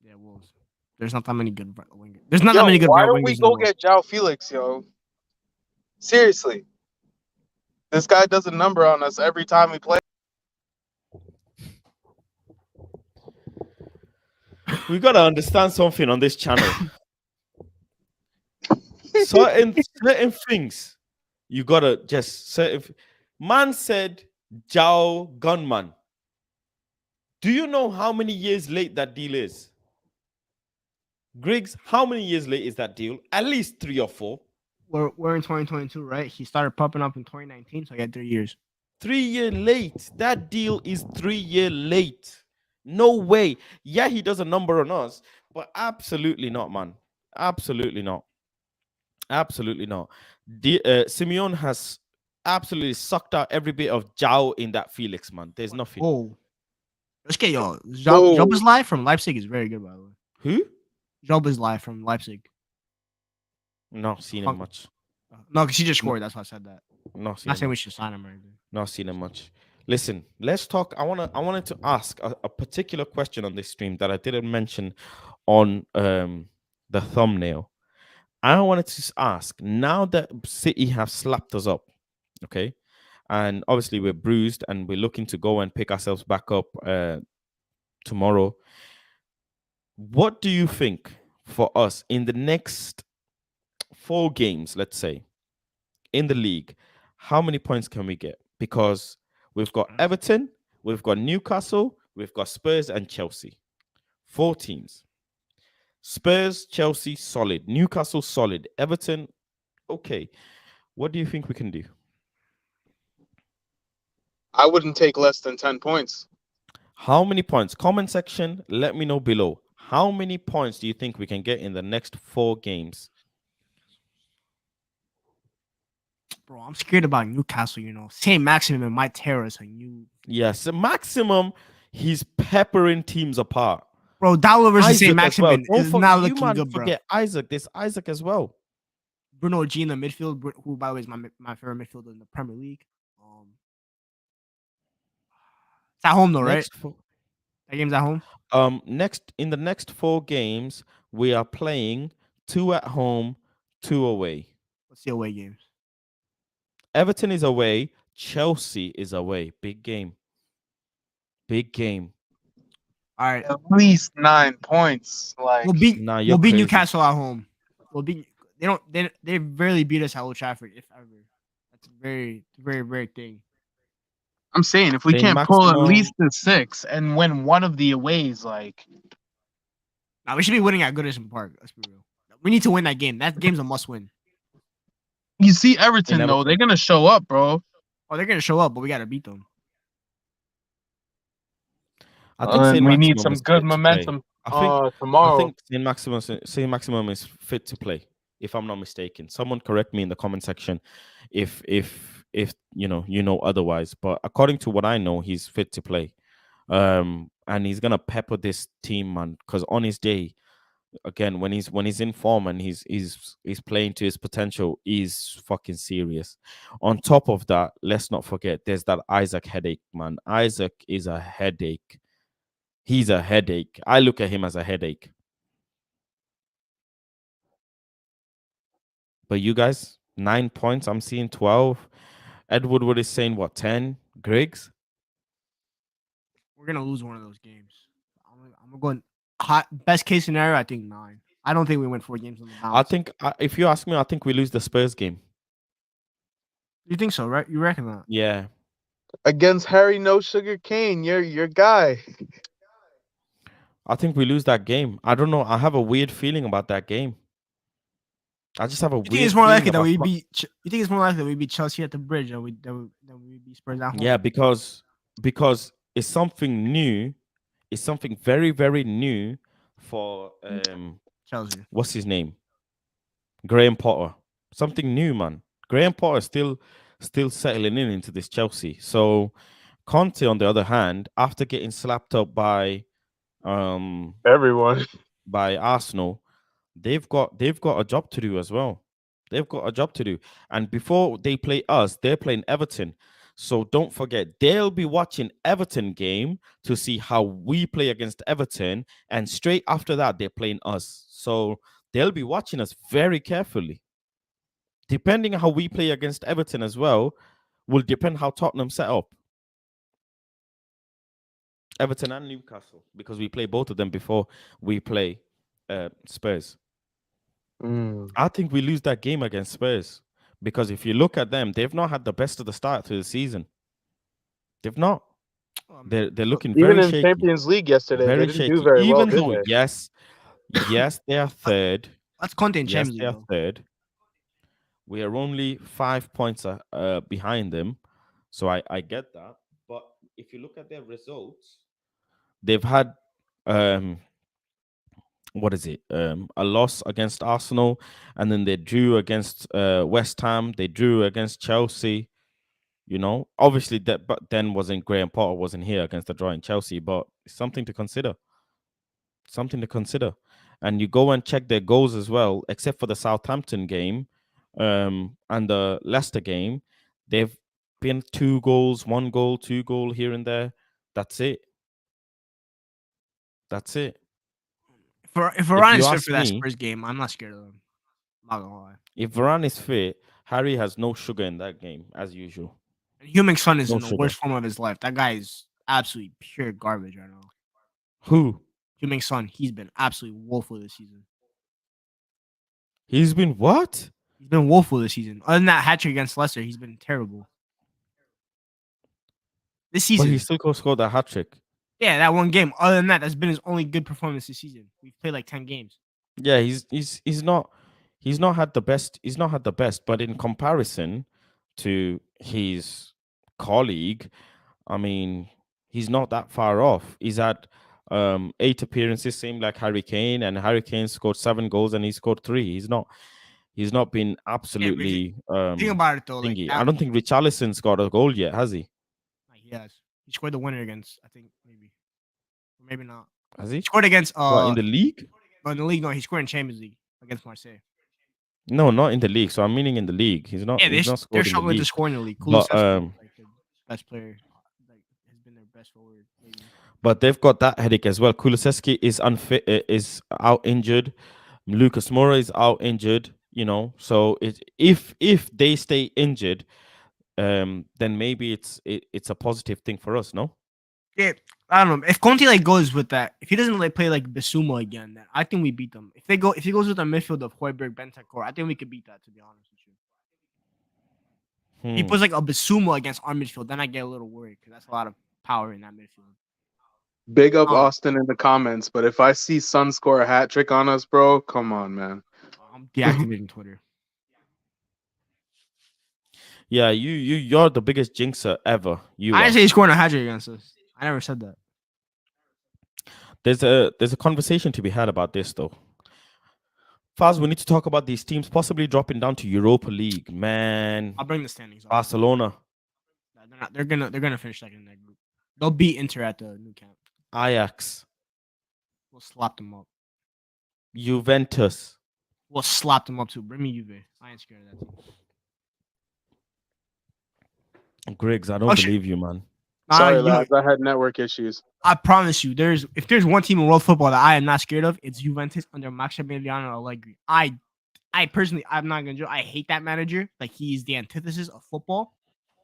B: Yeah, Wolves. There's not that many good right wingers. There's not
C: Yo,
B: that many good
C: why
B: right
C: don't
B: wingers.
C: we
B: in the
C: go
B: world.
C: get João Felix, yo? Seriously. This guy does a number on us every time we play.
A: We gotta understand something on this channel. certain things you gotta just man said Jao gunman. Do you know how many years late that deal is? Griggs, how many years late is that deal? At least 3 or 4.
B: We're in 2022, right? He started popping up in 2019, so he had 3 years.
A: 3 year late. That deal is 3 year late. No way. Yeah, he does a number on us, but absolutely not, man. Absolutely not. Absolutely not. Simeon has absolutely sucked out every bit of Jao in that Felix, man. There's nothing.
B: Oh, let's get y'all.
C: Whoa.
B: Joba's live from Leipzig is very good, by the way.
A: Who?
B: Joba's live from Leipzig.
A: Not seen him much.
B: No, because he just scored. That's why I said that.
A: Not seen
B: Not
A: him
B: saying we
A: much.
B: should sign him or anything.
A: Not seen him much. Listen, let's talk. I wanted to ask a particular question on this stream that I didn't mention on the thumbnail. I wanted to ask, now that City have slapped us up, okay, and obviously we're bruised and we're looking to go and pick ourselves back up tomorrow. What do you think for us in the next 4 games, let's say, in the league? How many points can we get? Because we've got Everton, we've got Newcastle, we've got Spurs and Chelsea. 4 teams. Spurs, Chelsea, solid. Newcastle, solid. Everton, okay. What do you think we can do?
C: I wouldn't take less than 10 points.
A: How many points? Comment section, let me know below. How many points do you think we can get in the next 4 games?
B: Bro, I'm scared about Newcastle, you know. Saint Maximin might tear us on you.
A: Yes, maximum, he's peppering teams apart.
B: Bro, Dallo versus
A: Isaac
B: Saint
A: as well.
B: Maximin
A: Don't
B: is not
A: you
B: looking
A: man
B: good, bro.
A: forget Isaac. There's Isaac as well.
B: Bruno G in the midfield, who by the way is my favorite midfielder in the Premier League. It's at home though, right? That game's at home.
A: In the next 4 games, we are playing 2 at home, 2 away.
B: What's the away games?
A: Everton is away. Chelsea is away. Big game. Big game.
B: All right.
C: At least 9 points. Like,
B: We'll beat
A: crazy.
B: Newcastle at home. They rarely beat us at Old Trafford, if ever. That's a very, very rare thing.
C: I'm saying if we
A: Saint
C: can't pull at
A: Maximum-
C: least the 6 and win one of the aways, like,
B: Now we should be winning at Goodison Park. Let's be real. We need to win that game. That game's a must win.
C: you see Everton though, they're gonna show up, bro.
B: Oh, they're gonna show up, but we gotta beat them.
A: I think Saint
C: we need
A: Maximum
C: some
A: is
C: good
A: fit to play.
C: momentum tomorrow.
A: I think Saint Maximum is fit to play, if I'm not mistaken. Someone correct me in the comment section if you know otherwise. But according to what I know, he's fit to play. And he's gonna pepper this team, man, because on his day, again, when he's in form and he's playing to his potential, he's fucking serious. On top of that, let's not forget there's that Isaac headache, man. Isaac is a headache. He's a headache. I look at him as a headache. But you guys, 9 points. I'm seeing 12. Edward Wood is saying what, 10? Griggs?
B: We're gonna lose one of those games. I'm going best case scenario. I think 9. I don't think we win 4 games on the bounce.
A: I think if you ask me, I think we lose the Spurs game.
B: You think so, right? You reckon that?
A: Yeah.
C: Against Harry No Sugar Kane, your guy.
A: I think we lose that game. I don't know. I have a weird feeling about that game. I just have a weird
B: think it's more likely that
A: feeling
B: we beat. You think it's more likely that we beat Chelsea at the bridge than we beat Spurs at home?
A: Yeah, because it's something new. It's something very, very new for
B: Chelsea.
A: What's his name? Graham Potter. Something new, man. Graham Potter still settling into this Chelsea. So Conte, on the other hand, after getting slapped up by
C: Everyone.
A: by Arsenal, they've got a job to do as well. They've got a job to do. And before they play us, they're playing Everton. So don't forget, they'll be watching Everton game to see how we play against Everton. And straight after that, they're playing us. So they'll be watching us very carefully. Depending on how we play against Everton as well, will depend how Tottenham set up. Everton and Newcastle, because we play both of them before we play Spurs. I think we lose that game against Spurs because if you look at them, they've not had the best of the start to the season. They've not. They're looking
C: Even
A: very
C: in
A: shaky,
C: Champions League yesterday, they
A: very
C: didn't do
A: shaky.
C: very well,
A: Even
C: did
A: though
C: they?
A: yes, they are third.
B: That's Conte in
A: Yes,
B: Champions
A: they
B: League
A: are
B: though.
A: third. We are only 5 points behind them, so I get that. But if you look at their results, they've had um what is it a loss against Arsenal, and then they drew against West Ham. They drew against Chelsea. You know, obviously that, but then wasn't Graham Potter wasn't here against the draw in Chelsea, but it's something to consider. Something to consider. And you go and check their goals as well, except for the Southampton game and the Leicester game. They've been 2 goals, 1 goal, 2 goal here and there. That's it. That's it.
B: If
A: If
B: Varane
A: you
B: is fit
A: ask
B: for that
A: me,
B: Spurs game, I'm not scared of them. I'm not gonna lie.
A: if Varane is fit, Harry has no sugar in that game, as usual.
B: And Human Son is
A: No
B: in the
A: sugar.
B: worst form of his life. That guy is absolutely pure garbage right now.
A: Who?
B: Human Son, he's been absolutely woeful this season.
A: He's been what?
B: He's been woeful this season. Other than that hat trick against Leicester, he's been terrible. This
A: But
B: season,
A: he still go score that hat trick.
B: yeah, that one game. Other than that, that's been his only good performance this season. We've played like 10 games.
A: Yeah, he's not had the best. He's not had the best, but in comparison to his colleague, I mean, he's not that far off. He's had 8 appearances, same like Harry Kane, and Harry Kane scored 7 goals and he scored 3. He's not been
B: Yeah, but
A: absolutely
B: think about it though, like
A: thingy. I
B: that.
A: don't think Richarlison's got a goal yet, has he?
B: Like, he has. He scored the winner against, I think maybe, or maybe not.
A: Has
B: He
A: he?
B: scored against
A: What, in the league?
B: in the league. No, he scored in Champions League against Marseille.
A: No, not in the league. So I'm meaning in the league.
B: Yeah,
A: He's not
B: they're
A: scored in the
B: struggling to
A: league.
B: score in the league.
A: But
B: Kulusevski, like the best player, like has been their best forward lately.
A: But they've got that headache as well. Kulusevski is unfit, is out injured. Lucas Moura is out injured. You know, so if they stay injured, then maybe it's a positive thing for us. No,
B: Yeah, I don't know. If Conte like goes with that, if he doesn't like play like Bissouma again, then I think we beat them. If he goes with a midfield of Højbjerg, Bentancur, I think we could beat that. To be honest with you, if he puts like a Bissouma against our midfield, then I get a little worried because that's a lot of power in that midfield.
C: Big up Austin in the comments, but if I see Sun score a hat trick on us, bro, come on, man.
B: I'm deactivating Twitter.
A: Yeah, you're the biggest jinxer ever.
B: I didn't say he's scoring a hat trick against us. I never said that.
A: There's a conversation to be had about this though. Faz, we need to talk about these teams possibly dropping down to Europa League, man.
B: I'll bring the standings up.
A: Barcelona.
B: They're gonna finish second in that group. They'll beat Inter at the new camp.
A: Ajax.
B: We'll slap them up.
A: Juventus.
B: We'll slap them up too. Bring me Juve. I ain't scared of that team.
A: Griggs, I don't believe you, man.
C: Sorry, lads. I had network issues.
B: I promise you, if there's one team in world football that I am not scared of, it's Juventus under Maximiliano Allegri. I personally, I'm not gonna joke. I hate that manager. Like, he's the antithesis of football.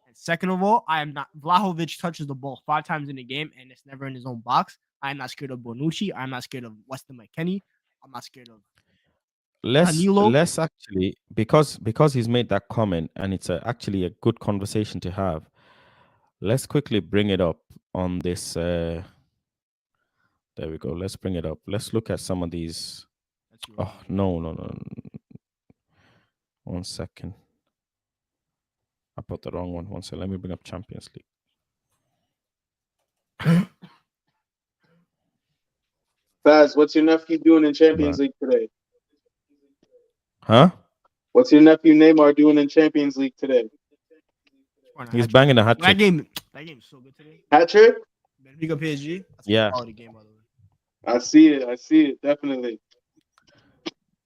B: And second of all, I am not. Vlahovic touches the ball 5 times in a game, and it's never in his own box. I am not scared of Bonucci. I'm not scared of Weston McKennie. I'm not scared of
A: Let's actually, because he's made that comment, and it's actually a good conversation to have. Let's quickly bring it up on this. There we go. Let's bring it up. Let's look at some of these. Oh, no. 1 second. I put the wrong one. 1 second. Let me bring up Champions League.
C: Baz, what's your nephew doing in Champions League today?
A: Huh?
C: What's your nephew Neymar doing in Champions League today?
A: He's banging a hat trick.
B: That game is so good today.
C: Hat trick?
B: Benfica PSG. That's
A: yeah.
B: a quality game, by the way.
C: I see it, definitely.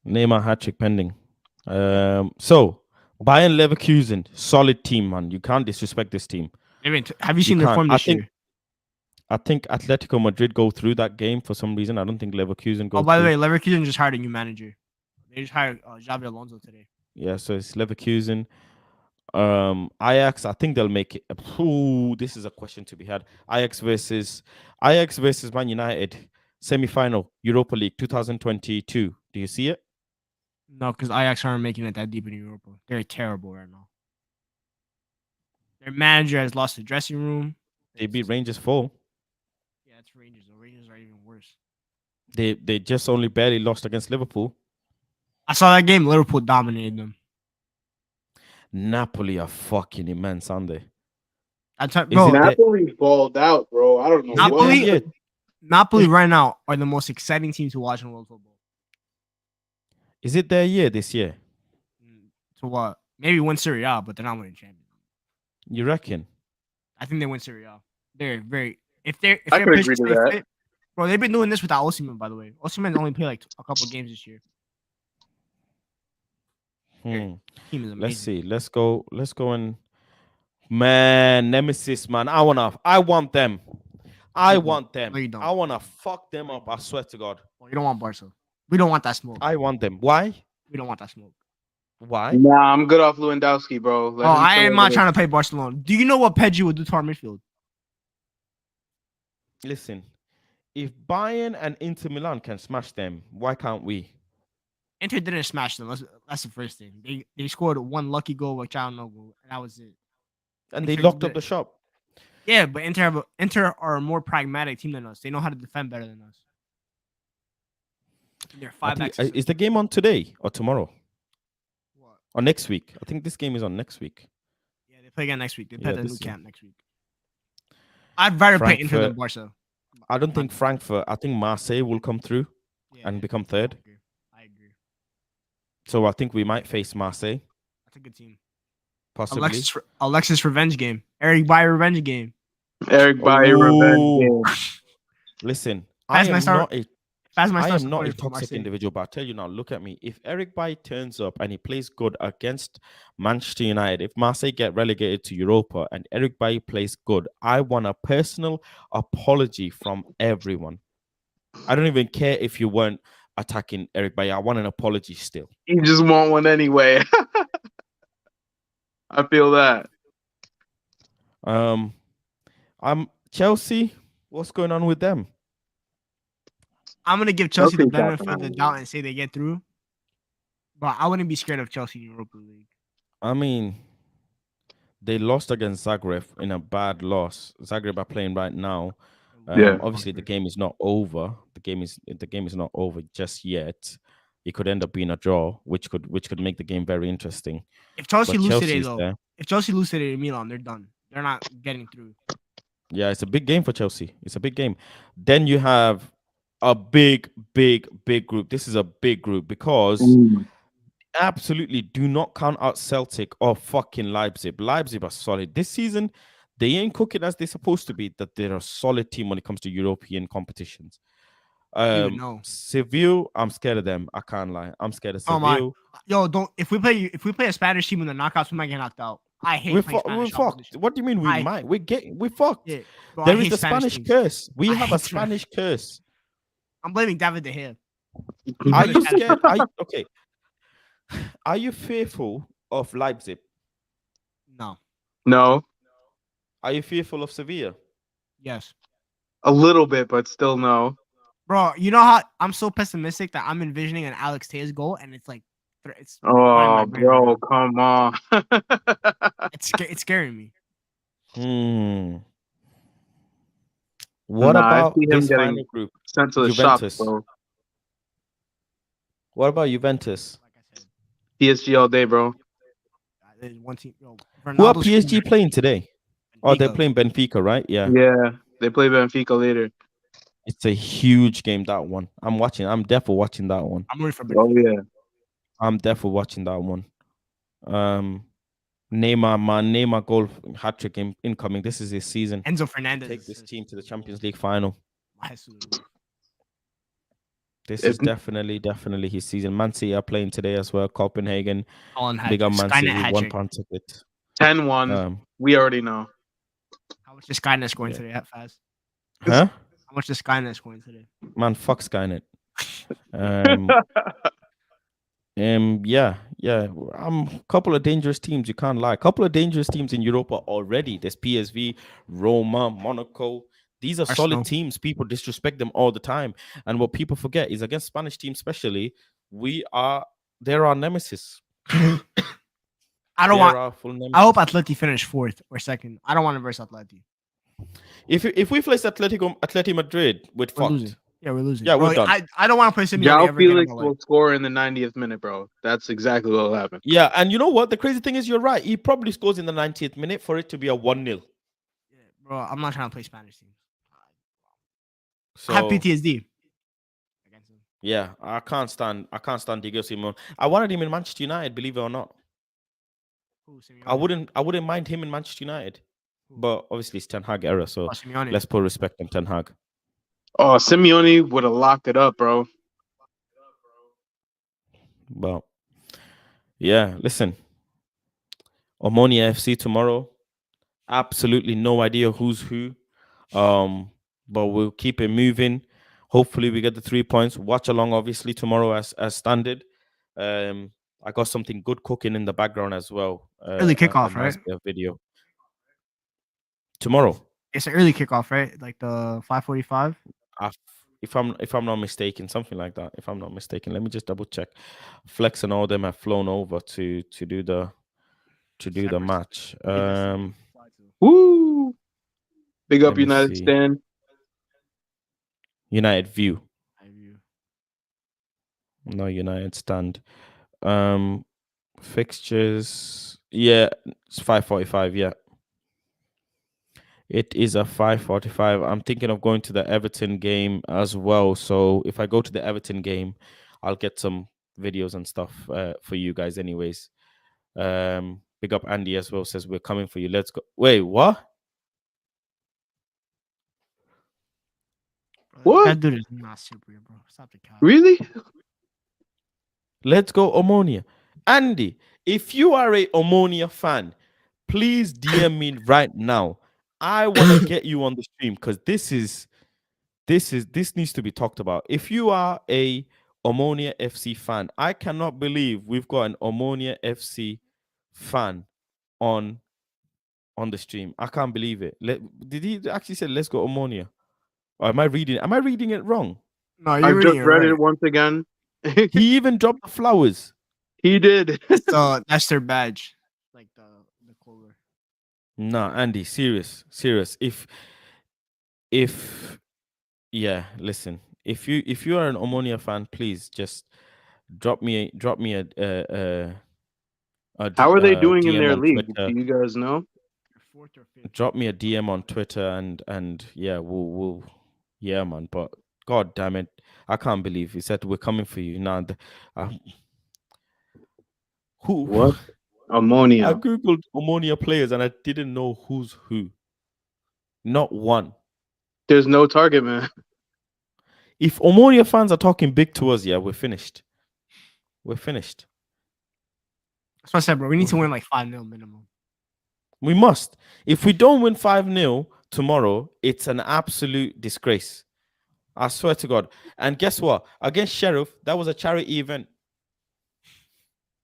A: Neymar hat trick pending. So Bayern Leverkusen, solid team, man. You can't disrespect this team.
B: Have you seen their form this year?
A: I think Atletico Madrid go through that game for some reason. I don't think Leverkusen go.
B: Oh, by the way, Leverkusen just hired a new manager. They just hired Xabi Alonso today.
A: Yeah, so it's Leverkusen. Ajax, I think they'll make it. Ooh, this is a question to be had. Ajax versus Man United, semi-final, Europa League 2022. Do you see it?
B: No, because Ajax aren't making it that deep in Europa. They're terrible right now. Their manager has lost the dressing room.
A: They beat
B: It's,
A: Rangers 4.
B: yeah, it's Rangers. The Rangers are even worse.
A: They just only barely lost against Liverpool.
B: I saw that game. Liverpool dominated them.
A: Napoli are fucking immense, aren't they? Is
B: Bro,
A: it that?
C: Napoli balled out, bro. I don't know
A: Is it
C: what.
A: their
B: Napoli,
A: year?
B: Napoli right now are the most exciting team to watch in world football.
A: Is it their year this year?
B: To what? Maybe win Serie A, but they're not winning Champions.
A: You reckon?
B: I think they win Serie A. They're very if
C: I
B: their
C: could
B: pitch
C: agree to
B: stay
C: that.
B: fit, bro. They've been doing this without Osimhen, by the way. Osimhen only played like a couple games this year. Their
A: Hmm.
B: team is amazing.
A: Let's see. Let's go. Let's go and man, Nemesis, man. I want them. I
B: You don't.
A: want them.
B: No, you don't.
A: I wanna fuck them up. I swear to God.
B: Well, you don't want Barca. We don't want that smoke.
A: I want them. Why?
B: We don't want that smoke.
A: Why?
C: Nah, I'm good off Lewandowski, bro.
B: Oh, I am not trying to play Barcelona. Do you know what Pedri would do to our midfield?
A: Listen, if Bayern and Inter Milan can smash them, why can't we?
B: Inter didn't smash them. That's the first thing. They scored one lucky goal, which I don't know, and that was it.
A: And they
B: Inter
A: locked
B: did
A: up the
B: it.
A: shop.
B: Yeah, but Inter are a more pragmatic team than us. They know how to defend better than us. They're
A: I
B: five
A: think,
B: axis.
A: is the game on today or tomorrow
B: What?
A: or next week? I think this game is on next week.
B: Yeah, they play again next week. They
A: Yeah,
B: play the
A: this
B: new
A: is-
B: camp next week. I'd rather play Inter than
A: Frankfurt.
B: Barca.
A: I don't think Frankfurt. I think Marseille will come through
B: Yeah,
A: and become third.
B: I agree.
A: So I think we might face Marseille,
B: That's a good team.
A: possibly.
B: Alexis revenge game. Eric Bayer revenge game.
C: Eric Bayer revenge game.
A: Listen, I
B: That's
A: am
B: my star.
A: not a
B: That's my
A: I
B: star
A: am not a
B: supporter for
A: toxic
B: Marseille.
A: individual, but I tell you now, look at me. If Eric Bailly turns up and he plays good against Manchester United, if Marseille get relegated to Europa and Eric Bailly plays good, I want a personal apology from everyone. I don't even care if you weren't attacking Eric Bailly. I want an apology still.
C: You just want one anyway. I feel that.
A: I'm Chelsea. What's going on with them?
B: I'm gonna give Chelsea the
C: Chelsea's got
B: benefit of the doubt and say they get through. But I wouldn't be scared of Chelsea in Europa League.
A: I mean, they lost against Zagreb in a bad loss. Zagreb are playing right now.
C: Yeah.
A: Obviously, the game is not over. The game is not over just yet. It could end up being a draw, which could make the game very interesting.
B: If Chelsea
A: But
B: lose today,
A: Chelsea's
B: though,
A: there.
B: if Chelsea lose today to Milan, they're done. They're not getting through.
A: Yeah, it's a big game for Chelsea. It's a big game. Then you have a big group. This is a big group because absolutely do not count out Celtic or fucking Leipzig. Leipzig are solid. This season, they ain't cooking as they're supposed to be, that they're a solid team when it comes to European competitions.
B: Even know.
A: Seville, I'm scared of them. I can't lie. I'm scared of
B: Oh my.
A: Seville.
B: Yo, don't if we play a Spanish team in the knockouts, we might get knocked out. I hate
A: We're,
B: playing Spanish
A: fucked.
B: opposition.
A: What do you mean we might? We're fucked.
B: Yeah, bro, I
A: There is
B: hate
A: the Spanish
B: teams.
A: curse. We
B: I
A: have a
B: hate Spanish.
A: Spanish curse.
B: I'm blaming David De Gea.
A: Are you scared? Okay. Are you fearful of Leipzig?
B: No.
C: No,
A: Are you fearful of Sevilla?
B: Yes.
C: a little bit, but still no.
B: Bro, you know how I'm so pessimistic that I'm envisioning an Alex Tejas goal, and it's like, it's
C: Oh,
B: flying my brain right
C: bro,
B: now.
C: come on.
B: It's scaring me.
A: What
C: Nah, I
A: about
C: see him
A: this
C: getting
A: final group?
C: Sent to the shop,
A: Juventus.
C: bro.
A: What about Juventus?
B: Like I said,
C: PSG all day, bro.
B: there's one team. Yo,
A: Who are
B: Ronaldo's
A: PSG playing today? Oh, they're
B: Benfica.
A: playing Benfica, right? Yeah.
C: Yeah, they play Benfica later.
A: It's a huge game, that one. I'm definitely watching that one.
B: I'm rooting for
C: Oh
B: Benfica.
C: yeah.
A: I'm definitely watching that one. Neymar goal hat trick incoming. This is his season.
B: Enzo Fernandez.
A: Take this team to the Champions League final.
B: Jesus.
A: This is definitely his season. Man City are playing today as well. Copenhagen.
B: Holland had
A: Big up Man City.
B: Skynet hat trick.
A: £1 ticket.
C: 10-1. We already know.
B: How much is Skynet scoring
A: Yeah.
B: today at Faz?
A: Huh?
B: How much is Skynet scoring today?
A: Man, fuck Skynet. Yeah. Couple of dangerous teams. You can't lie. Couple of dangerous teams in Europa already. There's PSV, Roma, Monaco. These are
B: Arsenal.
A: solid teams. People disrespect them all the time. And what people forget is against Spanish teams, especially, we are They're our nemesis.
B: I don't
A: They're
B: want.
A: our full
B: I hope
A: nemesis.
B: Atleti finish fourth or second. I don't want to verse Atleti.
A: If we face Atletico Madrid, we're
B: We're losing.
A: fucked.
B: Yeah, we're losing.
A: Yeah, we're
B: Bro,
A: done.
B: I don't want to play Simeone
C: Jao
B: ever again in my
C: Felix
B: life.
C: will score in the 90th minute, bro. That's exactly what will happen.
A: Yeah, and you know what? The crazy thing is, you're right. He probably scores in the 90th minute for it to be a 1-0.
B: Yeah, bro, I'm not trying to play Spanish teams. I have
A: So
B: PTSD against him.
A: yeah, I can't stand Diego Simeone. I wanted him in Manchester United, believe it or not.
B: Who,
A: I
B: Simeone?
A: wouldn't mind him in Manchester United.
B: Who?
A: But obviously it's Ten Hag era, so
B: Oh, Simeone.
A: let's put respect on Ten Hag.
C: Oh, Simeone would have locked it up, bro.
A: But yeah, listen. Omonia FC tomorrow. Absolutely no idea who's who. But we'll keep it moving. Hopefully we get the 3 points. Watch along, obviously, tomorrow as standard. I got something good cooking in the background as well.
B: Early
A: A
B: kickoff,
A: nice
B: right?
A: bit of video. Tomorrow.
B: It's an early kickoff, right? Like the 5:45.
A: If I'm not mistaken, something like that. If I'm not mistaken, let me just double check. Flex and all them have flown over to do the
B: Cyprus.
A: match.
C: Woo! Big
A: Let
C: up
A: me
C: United
A: see.
C: stand.
A: United View,
B: I view.
A: no United Stand. Fixtures. Yeah, it's 5:45. Yeah, it is a 5:45. I'm thinking of going to the Everton game as well. So if I go to the Everton game, I'll get some videos and stuff for you guys. Anyways, big up Andy as well. Says we're coming for you. Let's go. Wait, what?
B: Bro,
C: What?
B: that dude is not super, bro. Stop the cap.
C: Really?
A: Let's go Omonia. Andy, if you are a Omonia fan, please DM me right now. I want to get you on the stream because this needs to be talked about. If you are a Omonia FC fan, I cannot believe we've got an Omonia FC fan on the stream. I can't believe it. Did he actually say let's go Omonia? Or am I reading it wrong?
B: No,
C: I
B: you're
C: just
B: reading it
C: read
B: right.
C: it once again.
A: He even dropped the flowers.
C: He did.
B: That's their badge, like the color.
A: Nah, Andy, serious. If yeah, listen. If you are an Omonia fan, please just drop me
C: How are they doing in
A: DM
C: their
A: on
C: league?
A: Twitter.
C: Do you guys know?
B: You're fourth or fifth.
A: Drop me a DM on Twitter and yeah, we'll yeah, man. But god damn it, I can't believe he said we're coming for you. Now, who?
C: What?
A: I
C: Ammonia.
A: googled Omonia players and I didn't know who's who. Not one.
C: There's no target, man.
A: If Omonia fans are talking big to us, yeah, we're finished. We're finished.
B: That's what I said, bro. We need to win like 5-0 minimum.
A: We must. If we don't win 5-0 tomorrow, it's an absolute disgrace. I swear to God. And guess what? Against Sheriff, that was a charity event.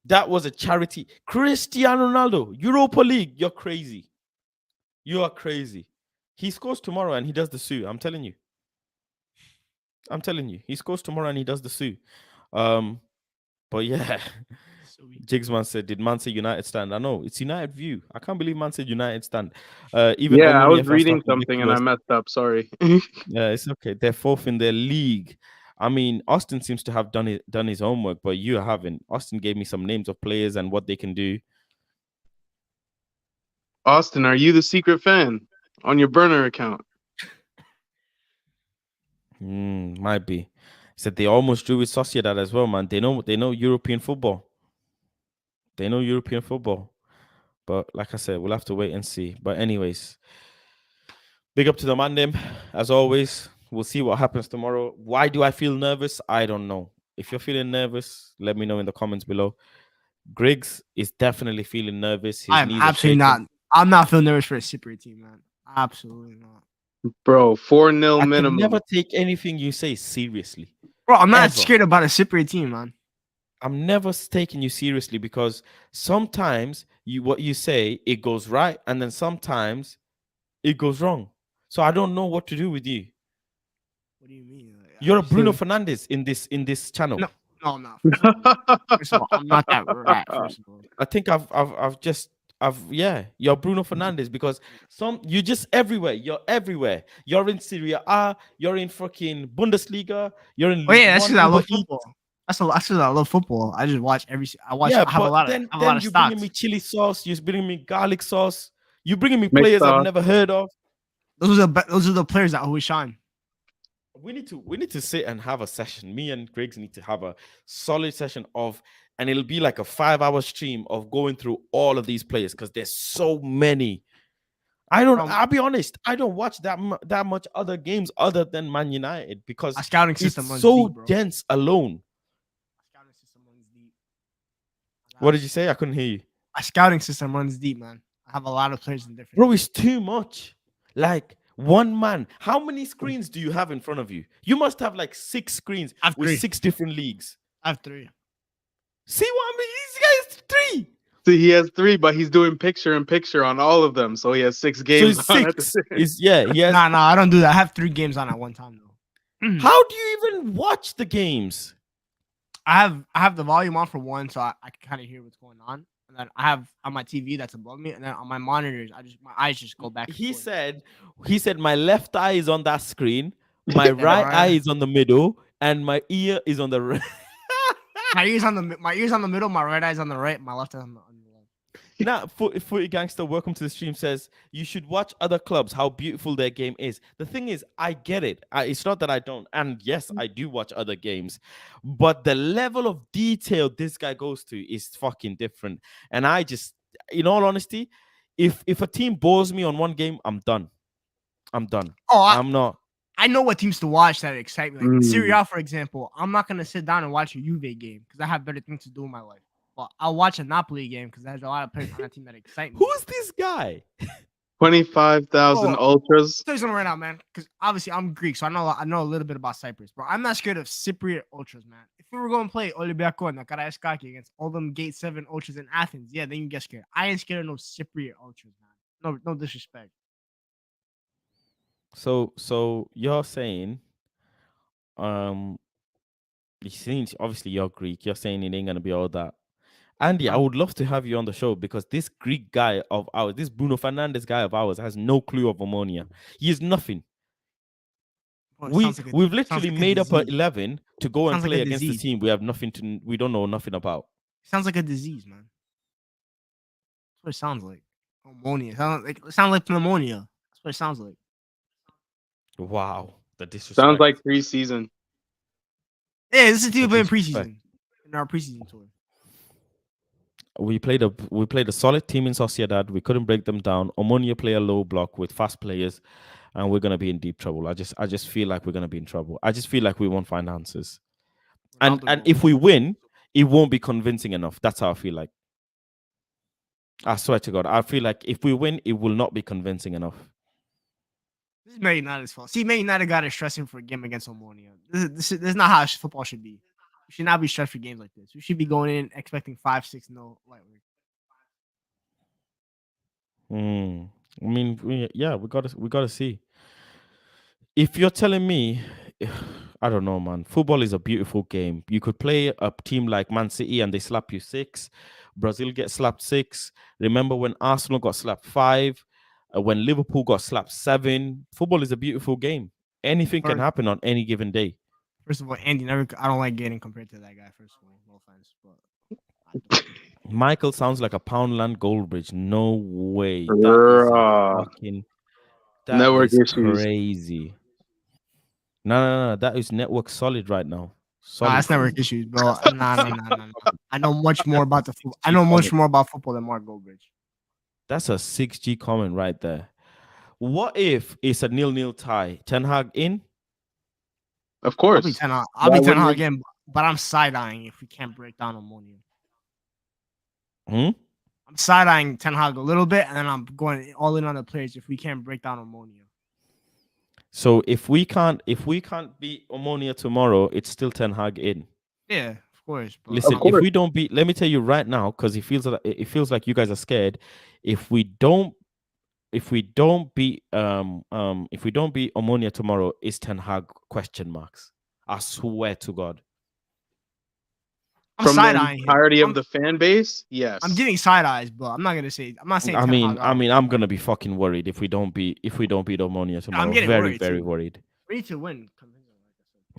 A: That was a charity. Cristiano Ronaldo, Europa League. You're crazy. You are crazy. He scores tomorrow and he does the suit. I'm telling you. He scores tomorrow and he does the suit. But yeah. Jigsman said, did Man say United stand? I know, it's United View. I can't believe Man said United stand. Even
C: Yeah, I
A: Omonia
C: was
A: fans
C: reading
A: talking big
C: something
A: to
C: and I
A: us.
C: messed up. Sorry.
A: Yeah, it's okay. They're fourth in their league. I mean, Austin seems to have done his homework, but you haven't. Austin gave me some names of players and what they can do.
C: Austin, are you the secret fan on your burner account?
A: Might be. Said they almost drew with Sociedad as well, man. They know European football. They know European football. But like I said, we'll have to wait and see. But anyways, big up to the man them. As always, we'll see what happens tomorrow. Why do I feel nervous? I don't know. If you're feeling nervous, let me know in the comments below. Griggs is definitely feeling nervous. His
B: I'm
A: knees are
B: absolutely
A: shaking.
B: not. I'm not feeling nervous for a Cypriot team, man. Absolutely not.
C: Bro, 4-0
A: I can
C: minimum.
A: never take anything you say seriously.
B: Bro, I'm not
A: Ever.
B: scared about a Cypriot team, man.
A: I'm never taking you seriously because sometimes what you say, it goes right, and then sometimes it goes wrong. So I don't know what to do with you.
B: What do you mean?
A: You're a Bruno Fernandes in this channel.
B: No, I'm not. First of all, I'm not that rat. First of all,
A: I think yeah, you're Bruno Fernandes because you just everywhere. You're everywhere. You're in Serie A. You're in fucking Bundesliga. You're in
B: oh
A: League
B: yeah, that's
A: One.
B: because I
A: Uber
B: love
A: Eats.
B: football. That's because I love football. I just watch every. I watch.
A: Yeah,
B: I have a
A: but
B: lot of.
A: then
B: I have a lot
A: then
B: of
A: you bringing
B: stocks.
A: me chili sauce. You're bringing me garlic sauce. You bringing me
C: Mixed
A: players I've
C: sauce.
A: never heard of.
B: Those are the players that always shine.
A: We need to sit and have a session. Me and Griggs need to have a solid session and it'll be like a 5-hour stream of going through all of these players because there's so many.
B: Bro,
A: I'll be honest, I don't watch that much other games other than Man United because
B: my scouting
A: it's
B: system runs deep,
A: so
B: bro.
A: dense alone.
B: My scouting system runs deep.
A: What did you say? I couldn't hear you.
B: My scouting system runs deep, man. I have a lot of players in different.
A: Bro, it's too much. Like one man. How many screens do you have in front of you? You must have like 6 screens
B: I have
A: with
B: 3.
A: 6 different leagues.
B: I have 3.
A: See what I mean? These guys 3.
C: See, he has 3, but he's doing picture in picture on all of them, so he has 6
A: So
C: games
A: it's
C: on at the
A: 6.
C: same.
A: He has.
B: Nah, I don't do that. I have 3 games on at one time though.
A: How do you even watch the games?
B: I have the volume on for one, so I can kind of hear what's going on. And then I have on my TV that's above me, and then on my monitors, my eyes just go back. And
A: He
B: forth.
A: said my left eye is on that screen, my right eye is on the middle, and my ear is on the right.
B: my ears on the middle, my right eye's on the right, my left eye on the left.
A: Now, Footy Gangster, welcome to the stream, says you should watch other clubs, how beautiful their game is. The thing is, I get it. It's not that I don't. And yes, I do watch other games. But the level of detail this guy goes to is fucking different. And I just, in all honesty, if a team bores me on one game, I'm done. I'm done.
B: Oh,
A: I'm not.
B: I know what teams to watch that excite me. Like Serie A, for example, I'm not gonna sit down and watch a Juve game because I have better things to do in my life. But I'll watch a Napoli game because there's a lot of players on that team that excite me.
A: Who's this guy?
C: 25,000 ultras.
B: Tell you something right now, man. Because obviously I'm Greek, so I know a little bit about Cyprus, bro. I'm not scared of Cypriot ultras, man. If we were going to play Olympiacos and Karaiskaki against all them Gate 7 ultras in Athens, yeah, then you get scared. I ain't scared of no Cypriot ultras, man. No disrespect.
A: So you're saying, you seems obviously you're Greek. You're saying it ain't gonna be all that. Andy, I would love to have you on the show because this Greek guy of ours, this Bruno Fernandes guy of ours, has no clue of Omonia. He is nothing. We've literally made up an 11 to go and play against the team. We have nothing we don't know nothing about.
B: Sounds like a disease, man. That's what it sounds like. Omonia. It sounds like pneumonia. That's what it sounds like.
A: Wow, the disrespect.
C: Sounds like preseason.
B: Yeah, this is the team playing preseason. In our preseason tour.
A: We played a solid team in Sociedad. We couldn't break them down. Omonia play a low block with fast players, and we're gonna be in deep trouble. I just feel like we're gonna be in trouble. I just feel like we won't find answers. And if we win, it won't be convincing enough. That's how I feel like. I swear to God, I feel like if we win, it will not be convincing enough.
B: This is Man United's fault. See, Man United got us stressing for a game against Omonia. This is not how football should be. We should not be stressed for games like this. We should be going in expecting 5-6-0 light work.
A: I mean, we gotta see. If you're telling me, I don't know, man. Football is a beautiful game. You could play a team like Man City and they slap you 6. Brazil get slapped 6. Remember when Arsenal got slapped 5? When Liverpool got slapped 7? Football is a beautiful game. Anything can happen on any given day.
B: First of all, Andy, I don't like getting compared to that guy. First of all, no offense, but
A: Michael sounds like a Poundland Goldbridge. No way. That is crazy. No. That is network solid right now.
B: Nah, that's network issues, bro. Nah. I know much more about the football. I know much more about football than Mark Goldbridge.
A: That's a 6G comment right there. What if it's a 0-0 tie? Ten Hag in?
C: Of course.
B: I'll be Ten Hag again, but I'm side-eyeing if we can't break down Omonia. I'm side-eyeing Ten Hag a little bit, and then I'm going all in on the players if we can't break down Omonia.
A: So if we can't beat Omonia tomorrow, it's still Ten Hag in.
B: Yeah, of course. Bro.
A: Listen, if we don't beat, let me tell you right now, because it feels like you guys are scared. If we don't beat Omonia tomorrow, it's Ten Hag ? I swear to God.
C: from the
B: side-eyeing him.
C: entirety of the fan base, yes.
B: I'm giving side eyes, but I'm not saying
A: I
B: Ten
A: mean,
B: Hag out.
A: I'm gonna be fucking worried if we don't beat Omonia tomorrow.
B: I'm getting
A: Very,
B: worried
A: very
B: too.
A: worried.
B: We need to win.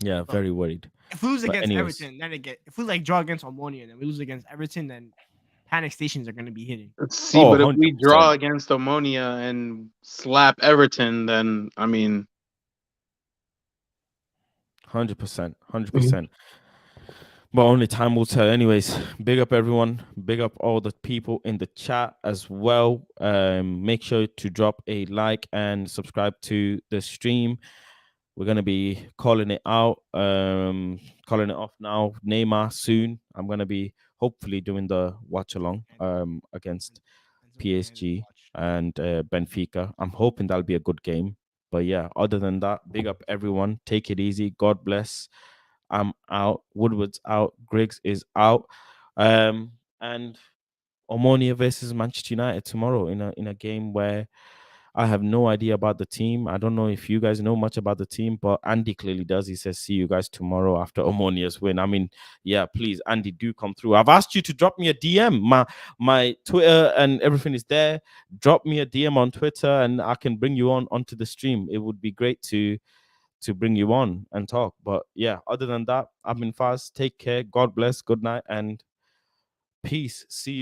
A: Yeah,
B: But
A: very worried.
B: if we lose
A: But
B: against
A: anyways.
B: Everton, if we like draw against Omonia and then we lose against Everton, then panic stations are gonna be hitting.
C: See,
A: Oh,
C: but if we
A: 100%.
C: draw against Omonia and slap Everton, then I mean,
A: 100%, 100%. But only time will tell. Anyways, big up everyone. Big up all the people in the chat as well. Make sure to drop a like and subscribe to the stream. We're gonna be calling it out, calling it off now. Neymar soon. I'm gonna be hopefully doing the watch along against PSG and Benfica. I'm hoping that'll be a good game. But yeah, other than that, big up everyone. Take it easy. God bless. I'm out. Woodward's out. Griggs is out. And Omonia versus Manchester United tomorrow in a game where I have no idea about the team. I don't know if you guys know much about the team, but Andy clearly does. He says, see you guys tomorrow after Omonia's win. I mean, yeah, please, Andy, do come through. I've asked you to drop me a DM. My Twitter and everything is there. Drop me a DM on Twitter and I can bring you onto the stream. It would be great to bring you on and talk. But yeah, other than that, I've been fast. Take care. God bless. Good night and peace. See you.